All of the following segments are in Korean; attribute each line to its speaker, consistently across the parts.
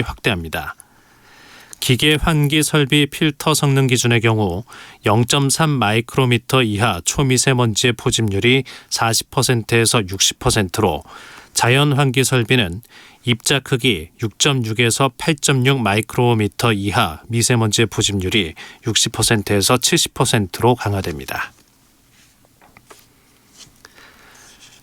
Speaker 1: 확대합니다. 기계 환기 설비 필터 성능 기준의 경우 0.3 마이크로미터 이하 초미세먼지의 포집률이 40%에서 60%로 자연 환기 설비는 입자 크기 6.6에서 8.6 마이크로미터 이하 미세먼지의 포집률이 60%에서 70%로 강화됩니다.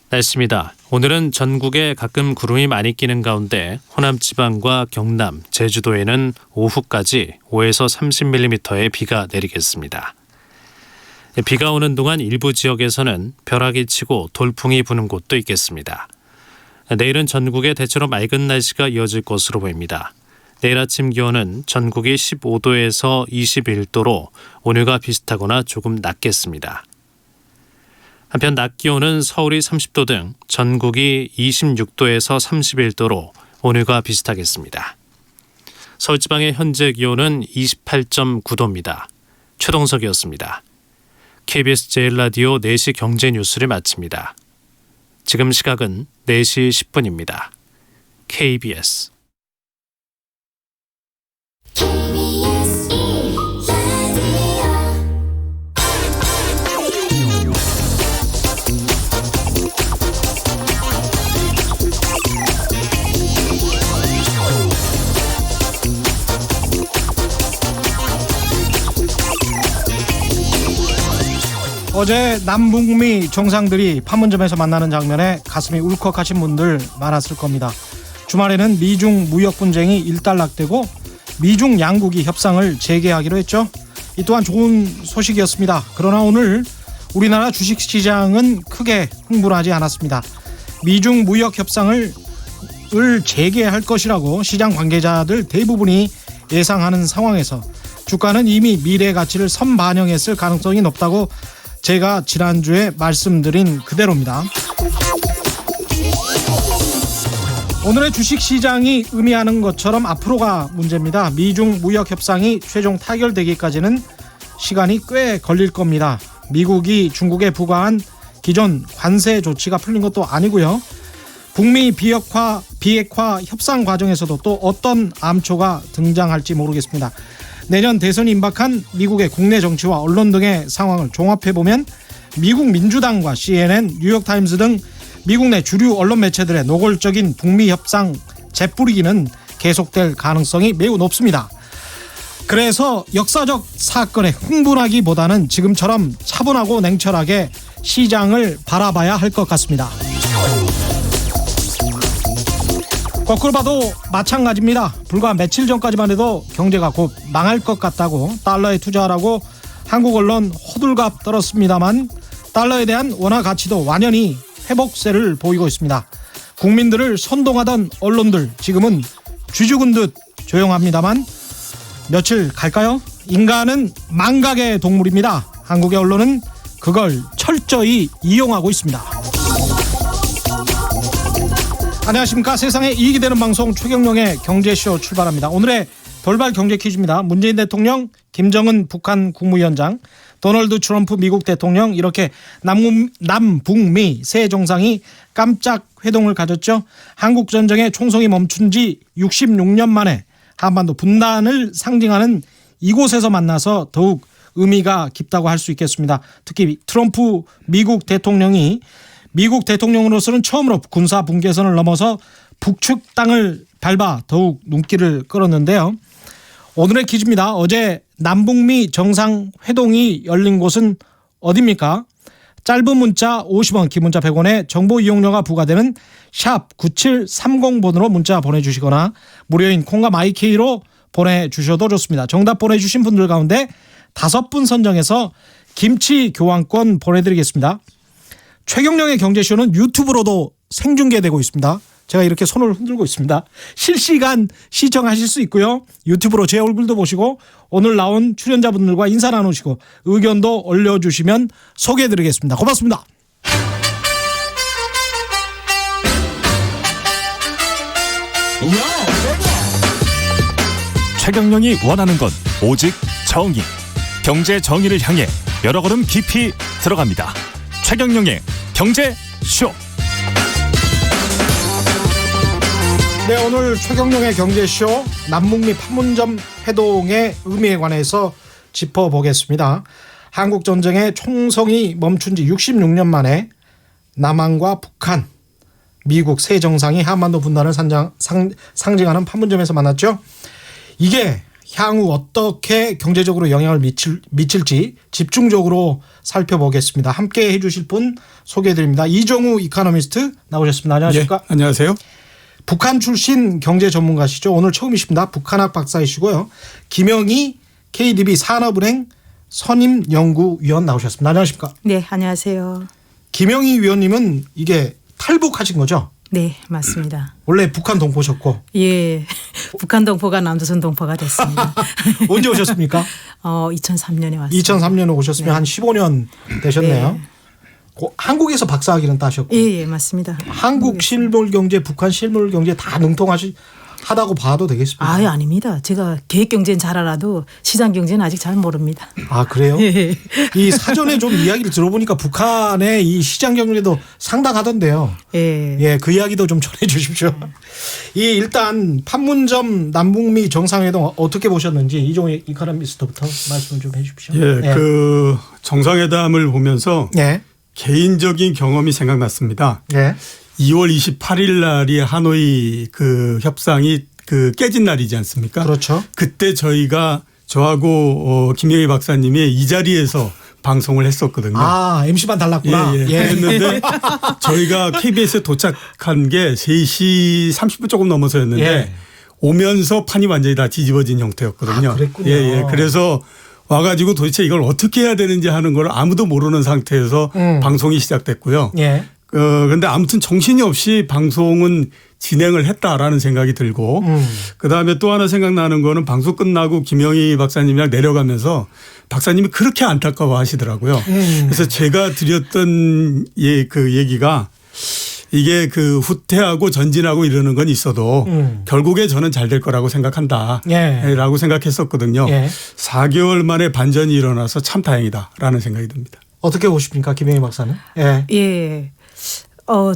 Speaker 1: 날씨입니다. 오늘은 전국에 가끔 구름이 많이 끼는 가운데 호남 지방과 경남, 제주도에는 오후까지 5에서 30mm의 비가 내리겠습니다. 비가 오는 동안 일부 지역에서는 벼락이 치고 돌풍이 부는 곳도 있겠습니다. 내일은 전국에 대체로 맑은 날씨가 이어질 것으로 보입니다. 내일 아침 기온은 전국이 15도에서 21도로 오늘과 비슷하거나 조금 낮겠습니다. 한편 낮 기온은 서울이 30도 등 전국이 26도에서 31도로 오늘과 비슷하겠습니다. 서울지방의 현재 기온은 28.9도입니다. 최동석이었습니다. KBS 제일라디오 4시 경제뉴스를 마칩니다. 지금 시각은 4시 10분입니다. KBS
Speaker 2: 어제 남북미 정상들이 판문점에서 만나는 장면에 가슴이 울컥하신 분들 많았을 겁니다. 주말에는 미중 무역 분쟁이 일단락되고 미중 양국이 협상을 재개하기로 했죠. 이 또한 좋은 소식이었습니다. 그러나 오늘 우리나라 주식시장은 크게 흥분하지 않았습니다. 미중 무역 협상을 재개할 것이라고 시장 관계자들 대부분이 예상하는 상황에서 주가는 이미 미래 가치를 선반영했을 가능성이 높다고 제가 지난주에 말씀드린 그대로입니다. 오늘의 주식시장이 의미하는 것처럼 앞으로가 문제입니다. 미중 무역 협상이 최종 타결되기까지는 시간이 꽤 걸릴 겁니다. 미국이 중국에 부과한 기존 관세 조치가 풀린 것도 아니고요. 북미 비핵화 협상 과정에서도 또 어떤 암초가 등장할지 모르겠습니다. 내년 대선이 임박한 미국의 국내 정치와 언론 등의 상황을 종합해보면 미국 민주당과 CNN, 뉴욕타임스 등 미국 내 주류 언론 매체들의 노골적인 북미 협상 재뿌리기는 계속될 가능성이 매우 높습니다. 그래서 역사적 사건에 흥분하기보다는 지금처럼 차분하고 냉철하게 시장을 바라봐야 할 것 같습니다. 거꾸로 봐도 마찬가지입니다. 불과 며칠 전까지만 해도 경제가 곧 망할 것 같다고 달러에 투자하라고 한국 언론 호들갑 떨었습니다만 달러에 대한 원화 가치도 완연히 회복세를 보이고 있습니다. 국민들을 선동하던 언론들 지금은 쥐죽은 듯 조용합니다만 며칠 갈까요? 인간은 망각의 동물입니다. 한국의 언론은 그걸 철저히 이용하고 있습니다. 안녕하십니까. 세상에 이익이 되는 방송 최경영의 경제쇼 출발합니다. 오늘의 돌발 경제 퀴즈입니다. 문재인 대통령, 김정은 북한 국무위원장, 도널드 트럼프 미국 대통령 이렇게 남북미 세 정상이 깜짝 회동을 가졌죠. 한국전쟁의 총성이 멈춘 지 66년 만에 한반도 분단을 상징하는 이곳에서 만나서 더욱 의미가 깊다고 할 수 있겠습니다. 특히 트럼프 미국 대통령이 미국 대통령으로서는 처음으로 군사 분계선을 넘어서 북측 땅을 밟아 더욱 눈길을 끌었는데요. 오늘의 퀴즈입니다. 어제 남북미 정상회동이 열린 곳은 어디입니까? 짧은 문자 50원, 긴 문자 100원에 정보 이용료가 부과되는 샵 9730번으로 문자 보내주시거나 무료인 콩과 마이케이로 보내주셔도 좋습니다. 정답 보내주신 분들 가운데 5분 선정해서 김치 교환권 보내드리겠습니다. 최경영의 경제쇼는 유튜브로도 생중계되고 있습니다. 제가 이렇게 손을 흔들고 있습니다. 실시간 시청하실 수 있고요. 유튜브로 제 얼굴도 보시고 오늘 나온 출연자분들과 인사 나누시고 의견도 올려주시면 소개해드리겠습니다. 고맙습니다.
Speaker 3: 최경영이 원하는 건 오직 정의. 경제 정의를 향해 여러 걸음 깊이 들어갑니다. 최경영의 경제쇼.
Speaker 2: 네, 오늘 최경영의 경제쇼 남북미 판문점 회동의 의미에 관해서 짚어보겠습니다. 한국전쟁의 총성이 멈춘 지 66년 만에 남한과 북한, 미국 세 정상이 한반도 분단을 상징하는 판문점에서 만났죠. 이게 향후 어떻게 경제적으로 영향을 미칠지 집중적으로 살펴보겠습니다. 함께 해주실 분 소개해드립니다. 이종우 이코노미스트 나오셨습니다. 안녕하십니까?
Speaker 4: 예, 안녕하세요.
Speaker 2: 북한 출신 경제 전문가시죠. 오늘 처음이십니다. 북한학 박사이시고요. 김영희 KDB 산업은행 선임연구위원 나오셨습니다. 안녕하십니까?
Speaker 5: 네, 안녕하세요.
Speaker 2: 김영희 위원님은 이게 탈북하신 거죠?
Speaker 5: 네, 맞습니다.
Speaker 2: 원래 북한 동포셨고.
Speaker 5: 예, 북한 동포가 남조선 동포가 됐습니다.
Speaker 2: 언제 오셨습니까?
Speaker 5: 2003년에 왔습니다.
Speaker 2: 2003년에 오셨으면
Speaker 5: 네.
Speaker 2: 한 15년 되셨네요.
Speaker 5: 네.
Speaker 2: 한국에서 박사학위는 따셨고.
Speaker 5: 예, 예, 맞습니다.
Speaker 2: 한국 실물 경제, 북한 실물 경제 다 능통하다고 봐도 되겠습니다.
Speaker 5: 아, 아닙니다. 제가 계획 경제는 잘 알아도 시장 경제는 아직 잘 모릅니다.
Speaker 2: 아, 그래요?
Speaker 5: 예.
Speaker 2: 이 사전에 좀 이야기를 들어보니까 북한의 이 시장 경제도 상당하던데요.
Speaker 5: 예.
Speaker 2: 예, 그 이야기도 좀 전해 주십시오. 이 일단 판문점 남북미 정상회동 어떻게 보셨는지 이종우 이코노미스트부터 말씀 좀 해 주십시오.
Speaker 4: 예, 그 정상회담을 보면서
Speaker 2: 예.
Speaker 4: 개인적인 경험이 생각났습니다.
Speaker 2: 예.
Speaker 4: 2월 28일 날이 하노이 그 협상이 그 깨진 날이지 않습니까?
Speaker 2: 그렇죠.
Speaker 4: 그때 저하고 김영희 박사님이 이 자리에서 방송을 했었거든요.
Speaker 2: 아, MC만 달랐구나.
Speaker 4: 예, 예. 그랬는데 저희가 KBS에 도착한 게 3시 30분 조금 넘어서였는데
Speaker 2: 예.
Speaker 4: 오면서 판이 완전히 다 뒤집어진 형태였거든요.
Speaker 2: 아, 그랬군요.
Speaker 4: 예, 예. 그래서 와가지고 도대체 이걸 어떻게 해야 되는지 하는 걸 아무도 모르는 상태에서 방송이 시작됐고요.
Speaker 2: 예.
Speaker 4: 그런데 아무튼 정신이 없이 방송은 진행을 했다라는 생각이 들고 그다음에 또 하나 생각나는 거는 방송 끝나고 김영희 박사님이랑 내려가면서 박사님이 그렇게 안타까워 하시더라고요. 그래서 제가 드렸던 그 얘기가 이게 그 후퇴하고 전진하고 이러는 건 있어도 결국에 저는 잘 될 거라고 생각한다.
Speaker 2: 예.
Speaker 4: 라고 생각했었거든요.
Speaker 2: 예.
Speaker 4: 4개월 만에 반전이 일어나서 참 다행이다라는 생각이 듭니다.
Speaker 2: 어떻게 보십니까, 김영희 박사는? 예.
Speaker 5: 예.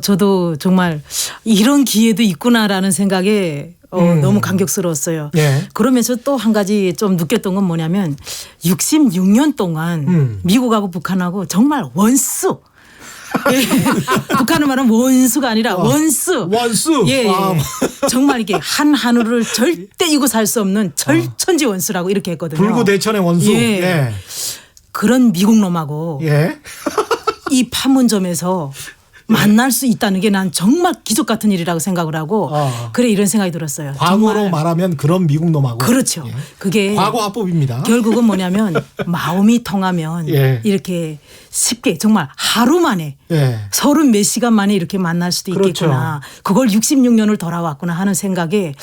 Speaker 5: 저도 정말 이런 기회도 있구나라는 생각에 너무 감격스러웠어요.
Speaker 2: 예.
Speaker 5: 그러면서 또 한 가지 좀 느꼈던 건 뭐냐면 66년 동안 미국하고 북한하고 정말 원수. 예. 북한은 말하면 원수가 아니라 원수.
Speaker 2: 원수.
Speaker 5: 예, 예.
Speaker 2: 아.
Speaker 5: 정말 이게 한 하늘을 절대 이고 살 수 없는 절천지 원수라고 이렇게 했거든요.
Speaker 2: 불구대천의 원수.
Speaker 5: 예.
Speaker 2: 예.
Speaker 5: 그런 미국 놈하고
Speaker 2: 예.
Speaker 5: 이 판문점에서 만날 수 있다는 게 난 정말 기적 같은 일이라고 생각을 하고 그래 이런 생각이 들었어요.
Speaker 2: 과거로
Speaker 5: 정말.
Speaker 2: 말하면 그런 미국 놈하고.
Speaker 5: 그렇죠.
Speaker 2: 예.
Speaker 5: 그게
Speaker 2: 과거 화법입니다.
Speaker 5: 결국은 뭐냐면 마음이 통하면
Speaker 2: 예.
Speaker 5: 이렇게 쉽게 정말 하루 만에
Speaker 2: 예.
Speaker 5: 30 몇 시간 만에 이렇게 만날 수도
Speaker 2: 그렇죠.
Speaker 5: 있겠구나. 그걸 66년을 돌아왔구나 하는 생각에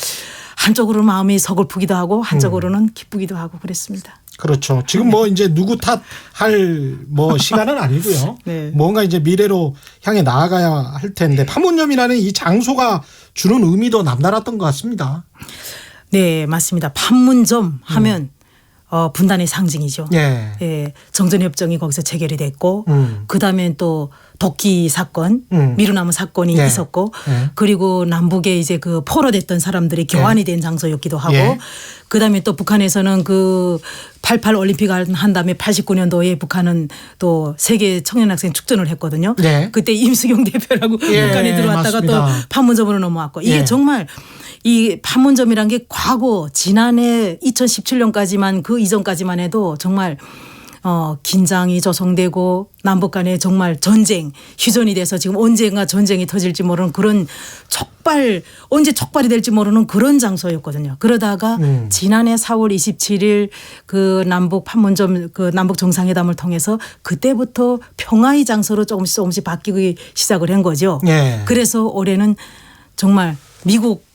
Speaker 5: 한쪽으로 마음이 서글프기도 하고 한쪽으로는 기쁘기도 하고 그랬습니다.
Speaker 2: 그렇죠. 지금 뭐 이제 누구 탓할 뭐 시간은 아니고요.
Speaker 5: 네.
Speaker 2: 뭔가 이제 미래로 향해 나아가야 할 텐데 판문점이라는 이 장소가 주는 의미도 남다랐던 것 같습니다.
Speaker 5: 네, 맞습니다. 판문점 하면 분단의 상징이죠.
Speaker 2: 예.
Speaker 5: 예, 정전협정이 거기서 체결이 됐고 그다음에 또 도끼 사건, 미루나무 사건이
Speaker 2: 예.
Speaker 5: 있었고
Speaker 2: 예.
Speaker 5: 그리고 남북에 이제 그 포로됐던 사람들이 교환이 된 장소였기도 하고
Speaker 2: 예.
Speaker 5: 그다음에 또 북한에서는 그 88 올림픽 한 다음에 89년도에 북한은 또 세계 청년학생 축전을 했거든요.
Speaker 2: 예.
Speaker 5: 그때 임수경 대표라고
Speaker 2: 예,
Speaker 5: 북한에 들어왔다가
Speaker 2: 맞습니다.
Speaker 5: 또 판문점으로 넘어왔고 이게
Speaker 2: 예.
Speaker 5: 정말 이 판문점이란 게 과거 지난해 2017년까지만 그 이전까지만 해도 정말 긴장이 조성되고 남북 간에 정말 전쟁 휴전이 돼서 지금 언젠가 전쟁이 터질지 모르는 그런 언제 촉발이 될지 모르는 그런 장소였거든요. 그러다가 지난해 4월 27일 그 남북 판문점 그 남북 정상회담을 통해서 그때부터 평화의 장소로 조금씩 바뀌기 시작을 한 거죠.
Speaker 2: 예.
Speaker 5: 그래서 올해는 정말 미국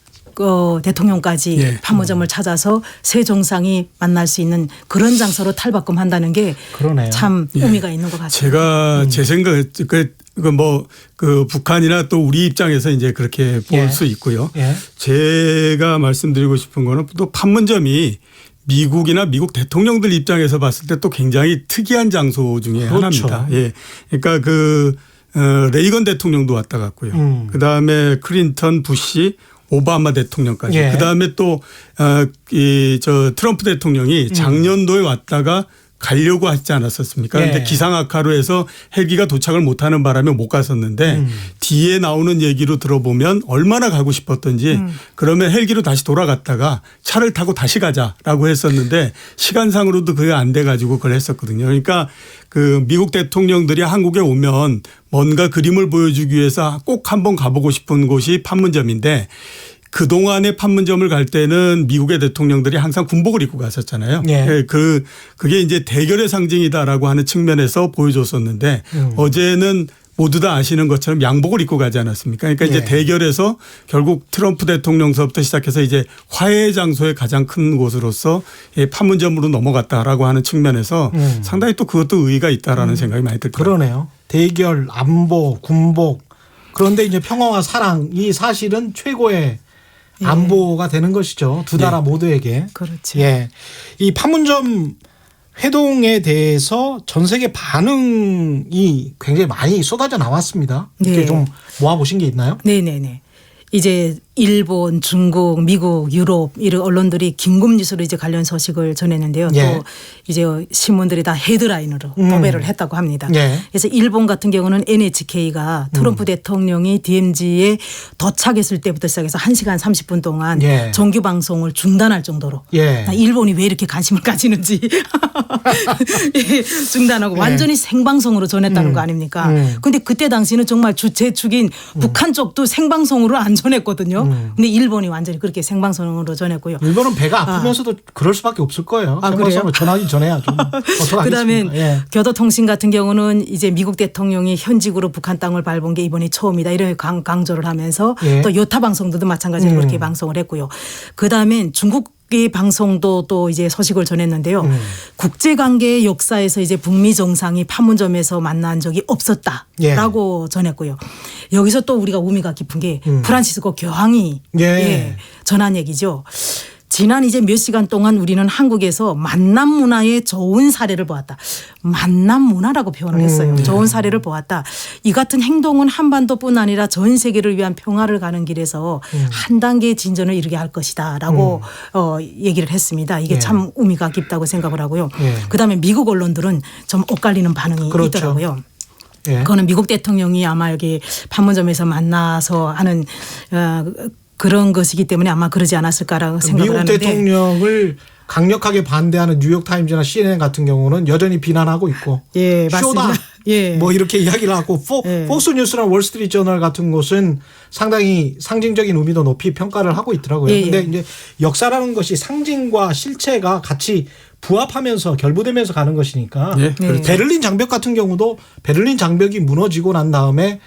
Speaker 5: 대통령까지
Speaker 4: 예.
Speaker 5: 판문점을 찾아서 새 정상이 만날 수 있는 그런 장소로 탈바꿈한다는 게
Speaker 2: 그러네요.
Speaker 5: 참 의미가 있는 것 같습니다.
Speaker 4: 제가 제 생각 그 북한이나 또 우리 입장에서 이제 그렇게 볼
Speaker 2: 예.
Speaker 4: 수 있고요.
Speaker 2: 예.
Speaker 4: 제가 말씀드리고 싶은 거는 또 판문점이 미국이나 미국 대통령들 입장에서 봤을 때 또 굉장히 특이한 장소 중에
Speaker 2: 그렇죠.
Speaker 4: 하나입니다. 예. 그러니까 레이건 대통령도 왔다 갔고요. 그다음에 클린턴, 부시, 오바마 대통령까지.
Speaker 2: 예.
Speaker 4: 그다음에 또 트럼프 대통령이 작년도에 왔다가 가려고 하지 않았었습니까? 그런데
Speaker 2: 예.
Speaker 4: 기상 악화로 해서 헬기가 도착을 못하는 바람에 못 갔었는데 뒤에 나오는 얘기로 들어보면 얼마나 가고 싶었던지 그러면 헬기로 다시 돌아갔다가 차를 타고 다시 가자라고 했었는데 시간상으로도 그게 안 돼 가지고 그걸 했었거든요. 그러니까 그 미국 대통령들이 한국에 오면 뭔가 그림을 보여주기 위해서 꼭 한번 가보고 싶은 곳이 판문점인데 그동안의 판문점을 갈 때는 미국의 대통령들이 항상 군복을 입고 갔었잖아요.
Speaker 2: 예.
Speaker 4: 그게 이제 대결의 상징이다라고 하는 측면에서 보여줬었는데 어제는 모두 다 아시는 것처럼 양복을 입고 가지 않았습니까? 그러니까 이제
Speaker 2: 예.
Speaker 4: 대결에서 결국 트럼프 대통령서부터 시작해서 이제 화해 장소의 가장 큰 곳으로서 판문점으로 넘어갔다라고 하는 측면에서 상당히 또 그것도 의의가 있다라는 생각이 많이 들더라고요.
Speaker 2: 그러네요. 대결, 안보, 군복. 그런데 이제 평화와 사랑 이 사실은 최고의 안보가 되는 것이죠. 두 나라 모두에게.
Speaker 5: 그렇죠.
Speaker 2: 예. 이 판문점 회동에 대해서 전 세계 반응이 굉장히 많이 쏟아져 나왔습니다. 이렇게
Speaker 5: 네.
Speaker 2: 좀 모아보신 게 있나요?
Speaker 5: 네네네. 이제 일본, 중국, 미국, 유럽 이런 언론들이 긴급 뉴스로 이제 관련 소식을 전했는데요.
Speaker 2: 예.
Speaker 5: 또 이제 신문들이 다 헤드라인으로 도배를 했다고 합니다.
Speaker 2: 예.
Speaker 5: 그래서 일본 같은 경우는 NHK가 트럼프 대통령이 DMZ에 도착했을 때부터 시작해서 1시간 30분 동안
Speaker 2: 예.
Speaker 5: 정규 방송을 중단할 정도로
Speaker 2: 예.
Speaker 5: 일본이 왜 이렇게 관심을 가지는지 예, 중단하고 완전히 생방송으로 전했다는 거 아닙니까? 근데 그때 당시는 정말 주최 측인 북한 쪽도 생방송으로 안 전했거든요. 근데 일본이 완전히 그렇게 생방송으로 전했고요.
Speaker 2: 일본은 배가 아프면서도 그럴 수밖에 없을 거예요.
Speaker 5: 아,
Speaker 2: 생방송으로 전하기 전에야죠.
Speaker 5: 그다음에
Speaker 2: 예.
Speaker 5: 교도통신 같은 경우는 이제 미국 대통령이 현직으로 북한 땅을 밟은 게 이번이 처음이다 이렇게 강조를 하면서
Speaker 2: 예.
Speaker 5: 또 요타 방송도 마찬가지로 그렇게 방송을 했고요. 그다음에 중국 이 방송도 또 이제 소식을 전했는데요. 국제관계의 역사에서 이제 북미 정상이 판문점에서 만난 적이 없었다라고 전했고요. 여기서 또 우리가 의미가 깊은 게 프란치스코 교황이
Speaker 2: 예.
Speaker 5: 전한 얘기죠. 지난 이제 몇 시간 동안 우리는 한국에서 만남 문화의 좋은 사례를 보았다. 만남 문화라고 표현을 했어요. 좋은 사례를 보았다. 이 같은 행동은 한반도뿐 아니라 전 세계를 위한 평화를 가는 길에서 한 단계의 진전을 이루게 할 것이다라고 얘기를 했습니다. 이게
Speaker 2: 예.
Speaker 5: 참 의미가 깊다고 생각을 하고요.
Speaker 2: 예.
Speaker 5: 그다음에 미국 언론들은 좀 엇갈리는 반응이
Speaker 2: 그렇죠.
Speaker 5: 있더라고요.
Speaker 2: 예.
Speaker 5: 그거는 미국 대통령이 아마 여기 판문점에서 만나서 하는 그런 것이기 때문에 아마 그러지 않았을까라고 생각을
Speaker 2: 미국
Speaker 5: 하는데.
Speaker 2: 대통령을 강력하게 반대하는 뉴욕타임즈나 CNN 같은 경우는 여전히 비난하고 있고
Speaker 5: 예,
Speaker 2: 쇼다
Speaker 5: 맞습니다. 예.
Speaker 2: 뭐 이렇게 이야기를 하고
Speaker 5: 예.
Speaker 2: 폭스뉴스나 월스트리트저널 같은 곳은 상당히 상징적인 의미도 높이 평가를 하고 있더라고요.
Speaker 5: 예,
Speaker 2: 근데
Speaker 5: 예.
Speaker 2: 이제 역사라는 것이 상징과 실체가 같이 부합하면서 결부되면서 가는 것이니까
Speaker 4: 예,
Speaker 5: 그렇죠.
Speaker 2: 베를린 장벽 같은 경우도 베를린 장벽이 무너지고 난 다음에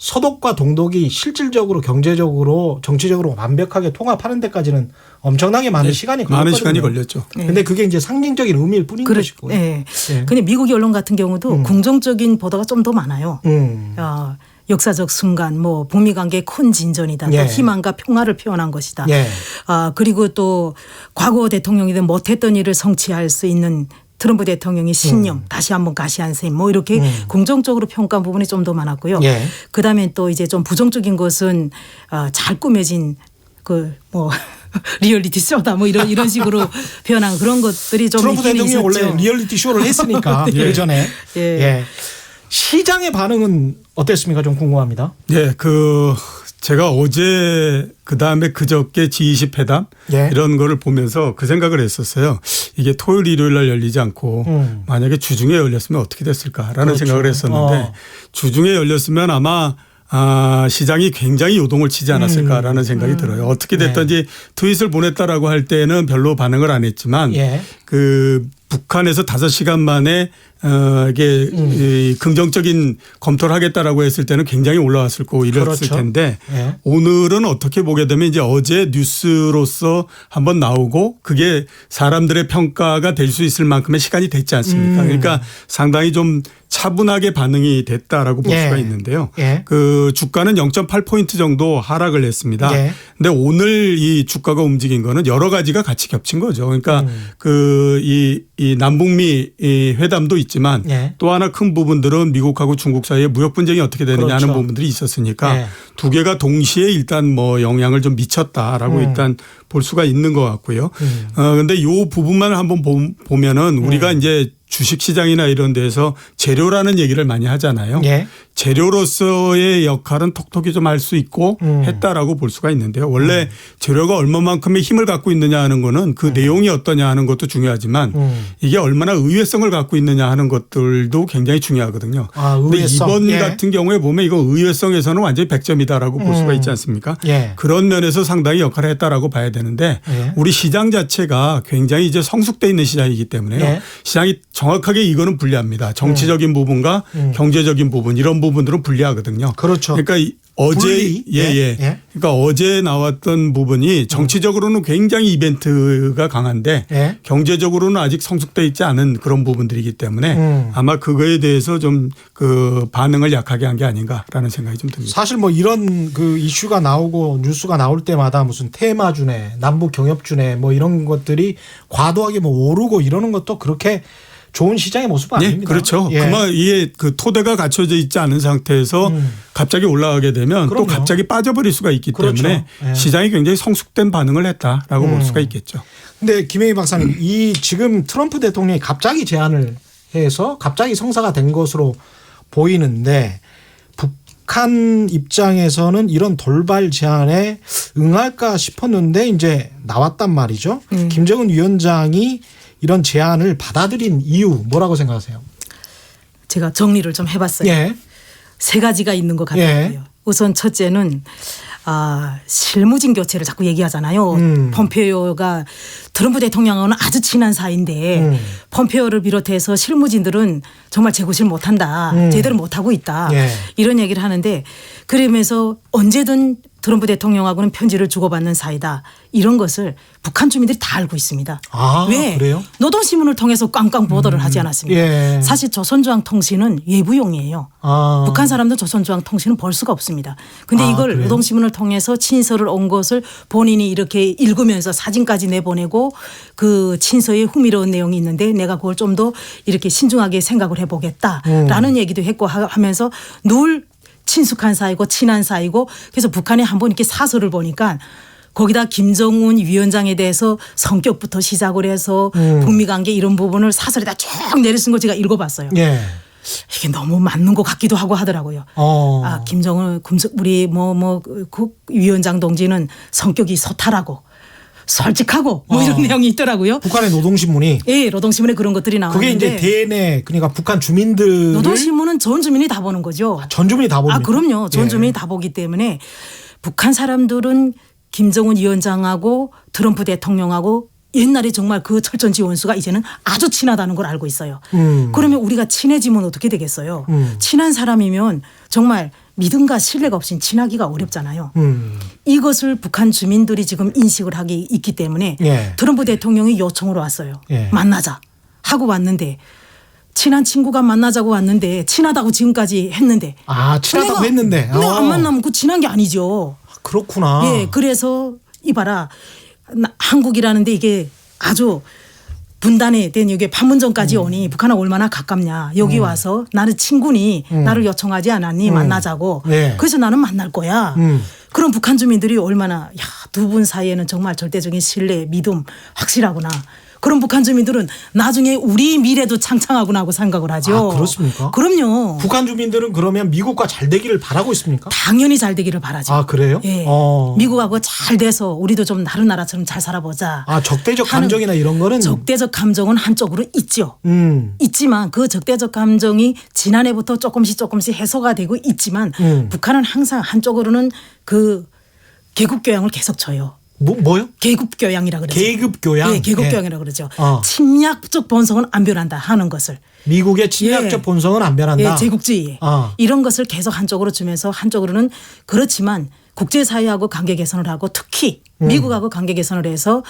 Speaker 2: 서독과 동독이 실질적으로 경제적으로 정치적으로 완벽하게 통합하는 데까지는 엄청나게 많은 시간이 걸렸거든요.
Speaker 4: 많은 시간이 걸렸죠.
Speaker 2: 근데 그게 이제 상징적인 의미일 뿐인 것이고.
Speaker 5: 예.
Speaker 2: 예.
Speaker 5: 근데 미국 언론 같은 경우도 긍정적인 보도가 좀 더 많아요. 역사적 순간, 뭐 북미 관계의 큰 진전이다.
Speaker 2: 예.
Speaker 5: 또 희망과 평화를 표현한 것이다.
Speaker 2: 예.
Speaker 5: 그리고 또 과거 대통령이든 못했던 일을 성취할 수 있는 트럼프 대통령의 신념, 다시 한번 가시한 셈, 뭐 이렇게 긍정적으로 평가한 부분이 좀 더 많았고요.
Speaker 2: 예.
Speaker 5: 그다음에 또 이제 좀 부정적인 것은 잘 꾸며진 그 뭐 리얼리티 쇼다 뭐 이런 식으로 표현한 그런 것들이 좀
Speaker 2: 트럼프
Speaker 5: 있긴
Speaker 2: 대통령이
Speaker 5: 있었죠.
Speaker 2: 원래 리얼리티 쇼를 했으니까 예전에.
Speaker 5: 예.
Speaker 2: 예. 시장의 반응은 어땠습니까? 좀 궁금합니다.
Speaker 4: 예, 제가 어제 그다음에 그저께 G20 회담
Speaker 2: 예.
Speaker 4: 이런 거를 보면서 그 생각을 했었어요. 이게 토요일 일요일 날 열리지 않고 만약에 주중에 열렸으면 어떻게 됐을까라는
Speaker 2: 그렇죠.
Speaker 4: 생각을 했었는데 주중에 열렸으면 아마 시장이 굉장히 요동을 치지 않았을까라는 생각이 들어요. 어떻게 됐든지 트윗을 보냈다라고 할 때는 별로 반응을 안 했지만
Speaker 2: 예.
Speaker 4: 북한에서 5시간 만에 이게 이 긍정적인 검토를 하겠다라고 했을 때는 굉장히 올라왔을 거고 이랬을
Speaker 2: 그렇죠.
Speaker 4: 텐데
Speaker 2: 예.
Speaker 4: 오늘은 어떻게 보게 되면 이제 어제 뉴스로서 한번 나오고 그게 사람들의 평가가 될 수 있을 만큼의 시간이 됐지 않습니까? 그러니까 상당히 좀 차분하게 반응이 됐다라고 볼
Speaker 2: 예.
Speaker 4: 수가 있는데요.
Speaker 2: 예.
Speaker 4: 그 주가는 0.8포인트 정도 하락을 했습니다.
Speaker 2: 예.
Speaker 4: 근데 오늘 이 주가가 움직인 거는 여러 가지가 같이 겹친 거죠. 그러니까 이 남북미 이 회담도 있지만 있지만
Speaker 2: 예.
Speaker 4: 또 하나 큰 부분들은 미국하고 중국 사이에 무역 분쟁이 어떻게 되느냐
Speaker 2: 그렇죠.
Speaker 4: 하는 부분들이 있었으니까
Speaker 2: 예.
Speaker 4: 두 개가 동시에 일단 뭐 영향을 좀 미쳤다라고 일단 볼 수가 있는 것 같고요. 근데 이 부분만 한번 보면은 우리가 이제 주식시장이나 이런 데서 재료라는 얘기를 많이 하잖아요.
Speaker 2: 예.
Speaker 4: 재료로서의 역할은 톡톡히 좀 할 수 있고 했다라고 볼 수가 있는데요. 원래 재료가 얼마만큼의 힘을 갖고 있느냐 하는 거는 그 내용이 어떠냐 하는 것도 중요하지만 이게 얼마나 의외성을 갖고 있느냐 하는 것들도 굉장히 중요하거든요.
Speaker 2: 아,
Speaker 4: 근데
Speaker 2: 의외성.
Speaker 4: 이번
Speaker 2: 예.
Speaker 4: 같은 경우에 보면 이거 의외성에서는 완전히 100점이다라고 볼 수가 있지 않습니까?
Speaker 2: 예.
Speaker 4: 그런 면에서 상당히 역할을 했다라고 봐야 되는데
Speaker 2: 예.
Speaker 4: 우리 시장 자체가 굉장히 이제 성숙돼 있는 시장이기 때문에요.
Speaker 2: 예.
Speaker 4: 시장이 정확하게 이거는 분리합니다. 정치적인 부분과 경제적인 부분 이런 부분들은 분리하거든요.
Speaker 2: 그렇죠.
Speaker 4: 그러니까 어제
Speaker 2: 분리?
Speaker 4: 예.
Speaker 2: 예.
Speaker 4: 그러니까 어제 나왔던 부분이 정치적으로는 굉장히 이벤트가 강한데
Speaker 2: 예.
Speaker 4: 경제적으로는 아직 성숙돼 있지 않은 그런 부분들이기 때문에 아마 그거에 대해서 좀 그 반응을 약하게 한 게 아닌가라는 생각이 좀 듭니다.
Speaker 2: 사실 뭐 이런 그 이슈가 나오고 뉴스가 나올 때마다 무슨 테마주네, 남북 경협주네 뭐 이런 것들이 과도하게 뭐 오르고 이러는 것도 그렇게 좋은 시장의 모습은
Speaker 4: 네,
Speaker 2: 아닙니다.
Speaker 4: 그렇죠.
Speaker 2: 예.
Speaker 4: 그만 이게 그 토대가 갖춰져 있지 않은 상태에서 갑자기 올라가게 되면
Speaker 2: 그럼요.
Speaker 4: 또 갑자기 빠져버릴 수가 있기
Speaker 2: 그렇죠.
Speaker 4: 때문에
Speaker 2: 예.
Speaker 4: 시장이 굉장히 성숙된 반응을 했다라고 볼 수가 있겠죠.
Speaker 2: 근데 김혜희 박사님, 이 지금 트럼프 대통령이 갑자기 제안을 해서 갑자기 성사가 된 것으로 보이는데 북한 입장에서는 이런 돌발 제안에 응할까 싶었는데 이제 나왔단 말이죠. 김정은 위원장이 이런 제안을 받아들인 이유 뭐라고 생각하세요?
Speaker 5: 제가 정리를 좀 해봤어요.
Speaker 2: 예.
Speaker 5: 세 가지가 있는 것 같아요.
Speaker 2: 예.
Speaker 5: 우선 첫째는 실무진 교체를 자꾸 얘기하잖아요. 폼페이오가 트럼프 대통령하고는 아주 친한 사이인데 폼페이오를 비롯해서 실무진들은 정말 제구실 못한다. 제대로 못하고 있다.
Speaker 2: 예.
Speaker 5: 이런 얘기를 하는데 그러면서 언제든 트럼프 대통령하고는 편지를 주고받는 사이다. 이런 것을 북한 주민들이 다 알고 있습니다.
Speaker 2: 아,
Speaker 5: 왜?
Speaker 2: 그래요?
Speaker 5: 노동신문을 통해서 꽝꽝 보도를 하지 않았습니까?
Speaker 2: 예.
Speaker 5: 사실 조선중앙통신은 외부용이에요.
Speaker 2: 아.
Speaker 5: 북한 사람도 조선중앙통신은 볼 수가 없습니다. 근데
Speaker 2: 아,
Speaker 5: 이걸
Speaker 2: 그래요?
Speaker 5: 노동신문을 통해서 친서를 온 것을 본인이 이렇게 읽으면서 사진까지 내보내고 그 친서에 흥미로운 내용이 있는데 내가 그걸 좀 더 이렇게 신중하게 생각을 해보겠다라는 얘기도 했고 하면서 늘 친숙한 사이고 친한 사이고 그래서 북한에 한번 이렇게 사설을 보니까 거기다 김정은 위원장에 대해서 성격부터 시작을 해서 북미 관계 이런 부분을 사설에다 쭉 내려쓴 걸 제가 읽어봤어요.
Speaker 2: 예.
Speaker 5: 이게 너무 맞는 것 같기도 하고 하더라고요. 김정은 우리 국 위원장 동지는 성격이 소탈하고 솔직하고 뭐 이런 내용이 있더라고요.
Speaker 2: 북한의 노동신문이
Speaker 5: 예, 노동신문에 그런 것들이
Speaker 2: 그게
Speaker 5: 나오는데
Speaker 2: 이제 대내 그러니까 북한 주민들
Speaker 5: 노동신문은 전 주민이 다 보는 거죠.
Speaker 2: 전 주민이 다 봅니까?
Speaker 5: 그럼요. 전
Speaker 2: 예.
Speaker 5: 주민이 다 보기 때문에 북한 사람들은 김정은 위원장하고 트럼프 대통령하고 옛날에 정말 그 철전지 원수가 이제는 아주 친하다는 걸 알고 있어요. 그러면 우리가 친해지면 어떻게 되겠어요? 친한 사람이면 정말 믿음과 신뢰가 없인 친하기가 어렵잖아요. 이것을 북한 주민들이 지금 인식을 하기 있기 때문에
Speaker 2: 예.
Speaker 5: 트럼프 대통령이 요청으로 왔어요.
Speaker 2: 예.
Speaker 5: 만나자 하고 왔는데 친한 친구가 만나자고 왔는데 친하다고 지금까지 했는데
Speaker 2: 친하다고 했는데
Speaker 5: 근데 안 만나면 그 친한 게 아니죠.
Speaker 2: 그렇구나.
Speaker 5: 예, 그래서 이봐라 한국이라는데 이게 아주 분단에 된 여기 판문점까지 오니 북한은 얼마나 가깝냐. 여기 와서 나는 친구니 나를 요청하지 않았니 만나자고.
Speaker 2: 네.
Speaker 5: 그래서 나는 만날 거야. 그럼 북한 주민들이 얼마나 두 분 사이에는 정말 절대적인 신뢰, 믿음 확실하구나. 그럼 북한 주민들은 나중에 우리 미래도 창창하구나 하고 생각을 하죠.
Speaker 2: 아, 그렇습니까?
Speaker 5: 그럼요.
Speaker 2: 북한 주민들은 그러면 미국과 잘 되기를 바라고 있습니까?
Speaker 5: 당연히 잘 되기를 바라죠.
Speaker 2: 아, 그래요?
Speaker 5: 예.
Speaker 2: 어.
Speaker 5: 미국하고 잘 돼서 우리도 좀 다른 나라처럼 잘 살아보자.
Speaker 2: 적대적
Speaker 5: 하는
Speaker 2: 감정이나 이런 거는
Speaker 5: 적대적 감정은 한쪽으로 있죠.
Speaker 2: 음.
Speaker 5: 있지만 그 적대적 감정이 지난해부터 조금씩 해소가 되고 있지만 북한은 항상 한쪽으로는 그 계급 교양을 계속 쳐요.
Speaker 2: 뭐요?
Speaker 5: 계급 교양이라 그러죠.
Speaker 2: 계급 교양?
Speaker 5: 예, 계급
Speaker 2: 예.
Speaker 5: 교양이라 그러죠.
Speaker 2: 어.
Speaker 5: 침략적 본성은 안 변한다 하는 것을.
Speaker 2: 미국의 침략적
Speaker 5: 예.
Speaker 2: 본성은 안 변한다.
Speaker 5: 예, 제국주의. 이런 것을 계속 한쪽으로 주면서 한쪽으로는 그렇지만 국제사회하고 관계 개선을 하고 특히 미국하고 관계 개선을 해서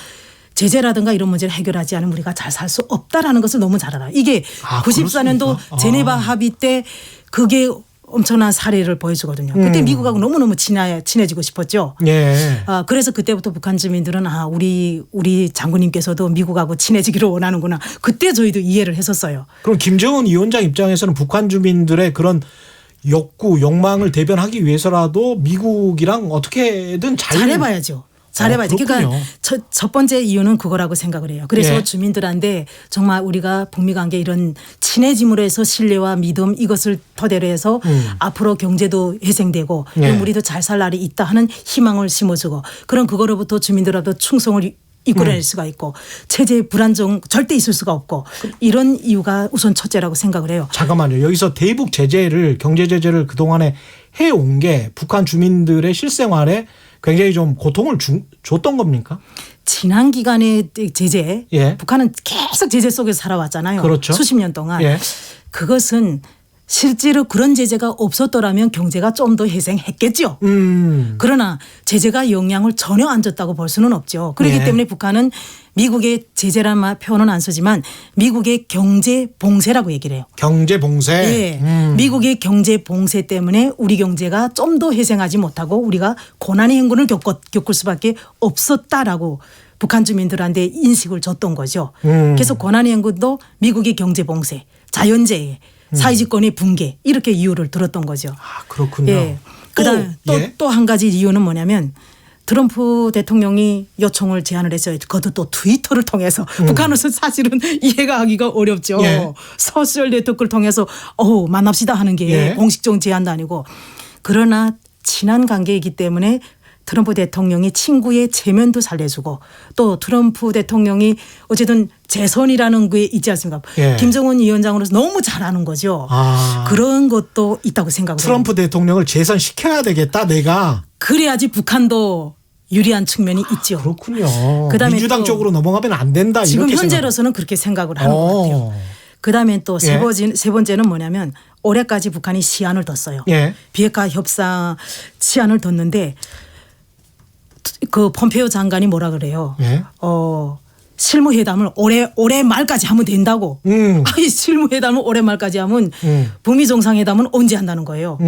Speaker 5: 제재라든가 이런 문제를 해결하지 않으면 우리가 잘 살 수 없다라는 것을 너무 잘 알아요. 이게 94년도
Speaker 2: 그렇습니까?
Speaker 5: 제네바 합의 때 그게 엄청난 사례를 보여주거든요. 그때 미국하고 너무너무 친해지고 싶었죠.
Speaker 2: 예.
Speaker 5: 그래서 그때부터 북한 주민들은 우리 장군님께서도 미국하고 친해지기를 원하는구나. 그때 저희도 이해를 했었어요.
Speaker 2: 그럼 김정은 위원장 입장에서는 북한 주민들의 그런 욕망을 대변하기 위해서라도 미국이랑 어떻게든
Speaker 5: 잘해봐야죠. 잘해봐야죠.
Speaker 2: 그렇군요.
Speaker 5: 그러니까 첫 번째 이유는 그거라고 생각을 해요. 그래서
Speaker 2: 예.
Speaker 5: 주민들한테 정말 우리가 북미 관계 이런 친해짐으로 해서 신뢰와 믿음 이것을 토대로 해서 앞으로 경제도 회생되고
Speaker 2: 예.
Speaker 5: 그럼 우리도 잘 살 날이 있다 하는 희망을 심어주고 그런 그거로부터 주민들로부터 충성을 이끌어낼 수가 있고 체제 불안정 절대 있을 수가 없고 이런 이유가 우선 첫째라고 생각을 해요.
Speaker 2: 잠깐만요. 여기서 대북 제재를 경제 제재를 그동안에 해온 게 북한 주민들의 실생활에 굉장히 좀 고통을 줬던 겁니까?
Speaker 5: 지난 기간의 제재,
Speaker 2: 예.
Speaker 5: 북한은 계속 제재 속에서 살아왔잖아요.
Speaker 2: 그렇죠.
Speaker 5: 수십 년 동안.
Speaker 2: 예.
Speaker 5: 그것은 실제로 그런 제재가 없었더라면 경제가 좀 더 회생했겠죠. 그러나 제재가 영향을 전혀 안 줬다고 볼 수는 없죠. 그렇기
Speaker 2: 예.
Speaker 5: 때문에 북한은 미국의 제재란 표현은 안 쓰지만 미국의 경제 봉쇄라고 얘기를 해요.
Speaker 2: 경제 봉쇄.
Speaker 5: 예. 미국의 경제 봉쇄 때문에 우리 경제가 좀 더 회생하지 못하고 우리가 고난의 행군을 겪을 수밖에 없었다라고 북한 주민들한테 인식을 줬던 거죠. 그래서 고난의 행군도 미국의 경제 봉쇄, 자연재해, 사회주권의 붕괴 이렇게 이유를 들었던 거죠.
Speaker 2: 아, 그렇군요.
Speaker 5: 예. 그다음
Speaker 2: 예.
Speaker 5: 또 한 가지 이유는 뭐냐면 트럼프 대통령이 요청을 제안을 했어요. 그것도 또 트위터를 통해서 북한으로서 사실은 이해가 하기가 어렵죠.
Speaker 2: 예.
Speaker 5: 소셜 네트워크를 통해서 만납시다 하는 게
Speaker 2: 예.
Speaker 5: 공식적인 제안도 아니고 그러나 친한 관계이기 때문에 트럼프 대통령이 친구의 체면도 살려주고 또 트럼프 대통령이 어쨌든 재선이라는 게 있지 않습니까?
Speaker 2: 예.
Speaker 5: 김정은 위원장으로서 너무 잘하는 거죠.
Speaker 2: 아.
Speaker 5: 그런 것도 있다고 생각을 해요.
Speaker 2: 트럼프 대통령을 재선시켜야 되겠다 내가.
Speaker 5: 그래야지 북한도 유리한 측면이 있죠.
Speaker 2: 그렇군요.
Speaker 5: 그다음에
Speaker 2: 민주당
Speaker 5: 또
Speaker 2: 쪽으로 넘어가면 안 된다.
Speaker 5: 지금
Speaker 2: 이렇게
Speaker 5: 현재로서는 그렇게 생각을 하는 것 같아요. 그다음에 또 세
Speaker 2: 예.
Speaker 5: 번째는 뭐냐면 올해까지 북한이 시한을 뒀어요.
Speaker 2: 예.
Speaker 5: 비핵화 협상 시한을 뒀는데 그 폼페이오 장관이 뭐라 그래요?
Speaker 2: 예.
Speaker 5: 실무회담을 올해 말까지 하면 된다고. 아니 실무회담을 올해 말까지 하면 북미 정상회담은 언제 한다는 거예요.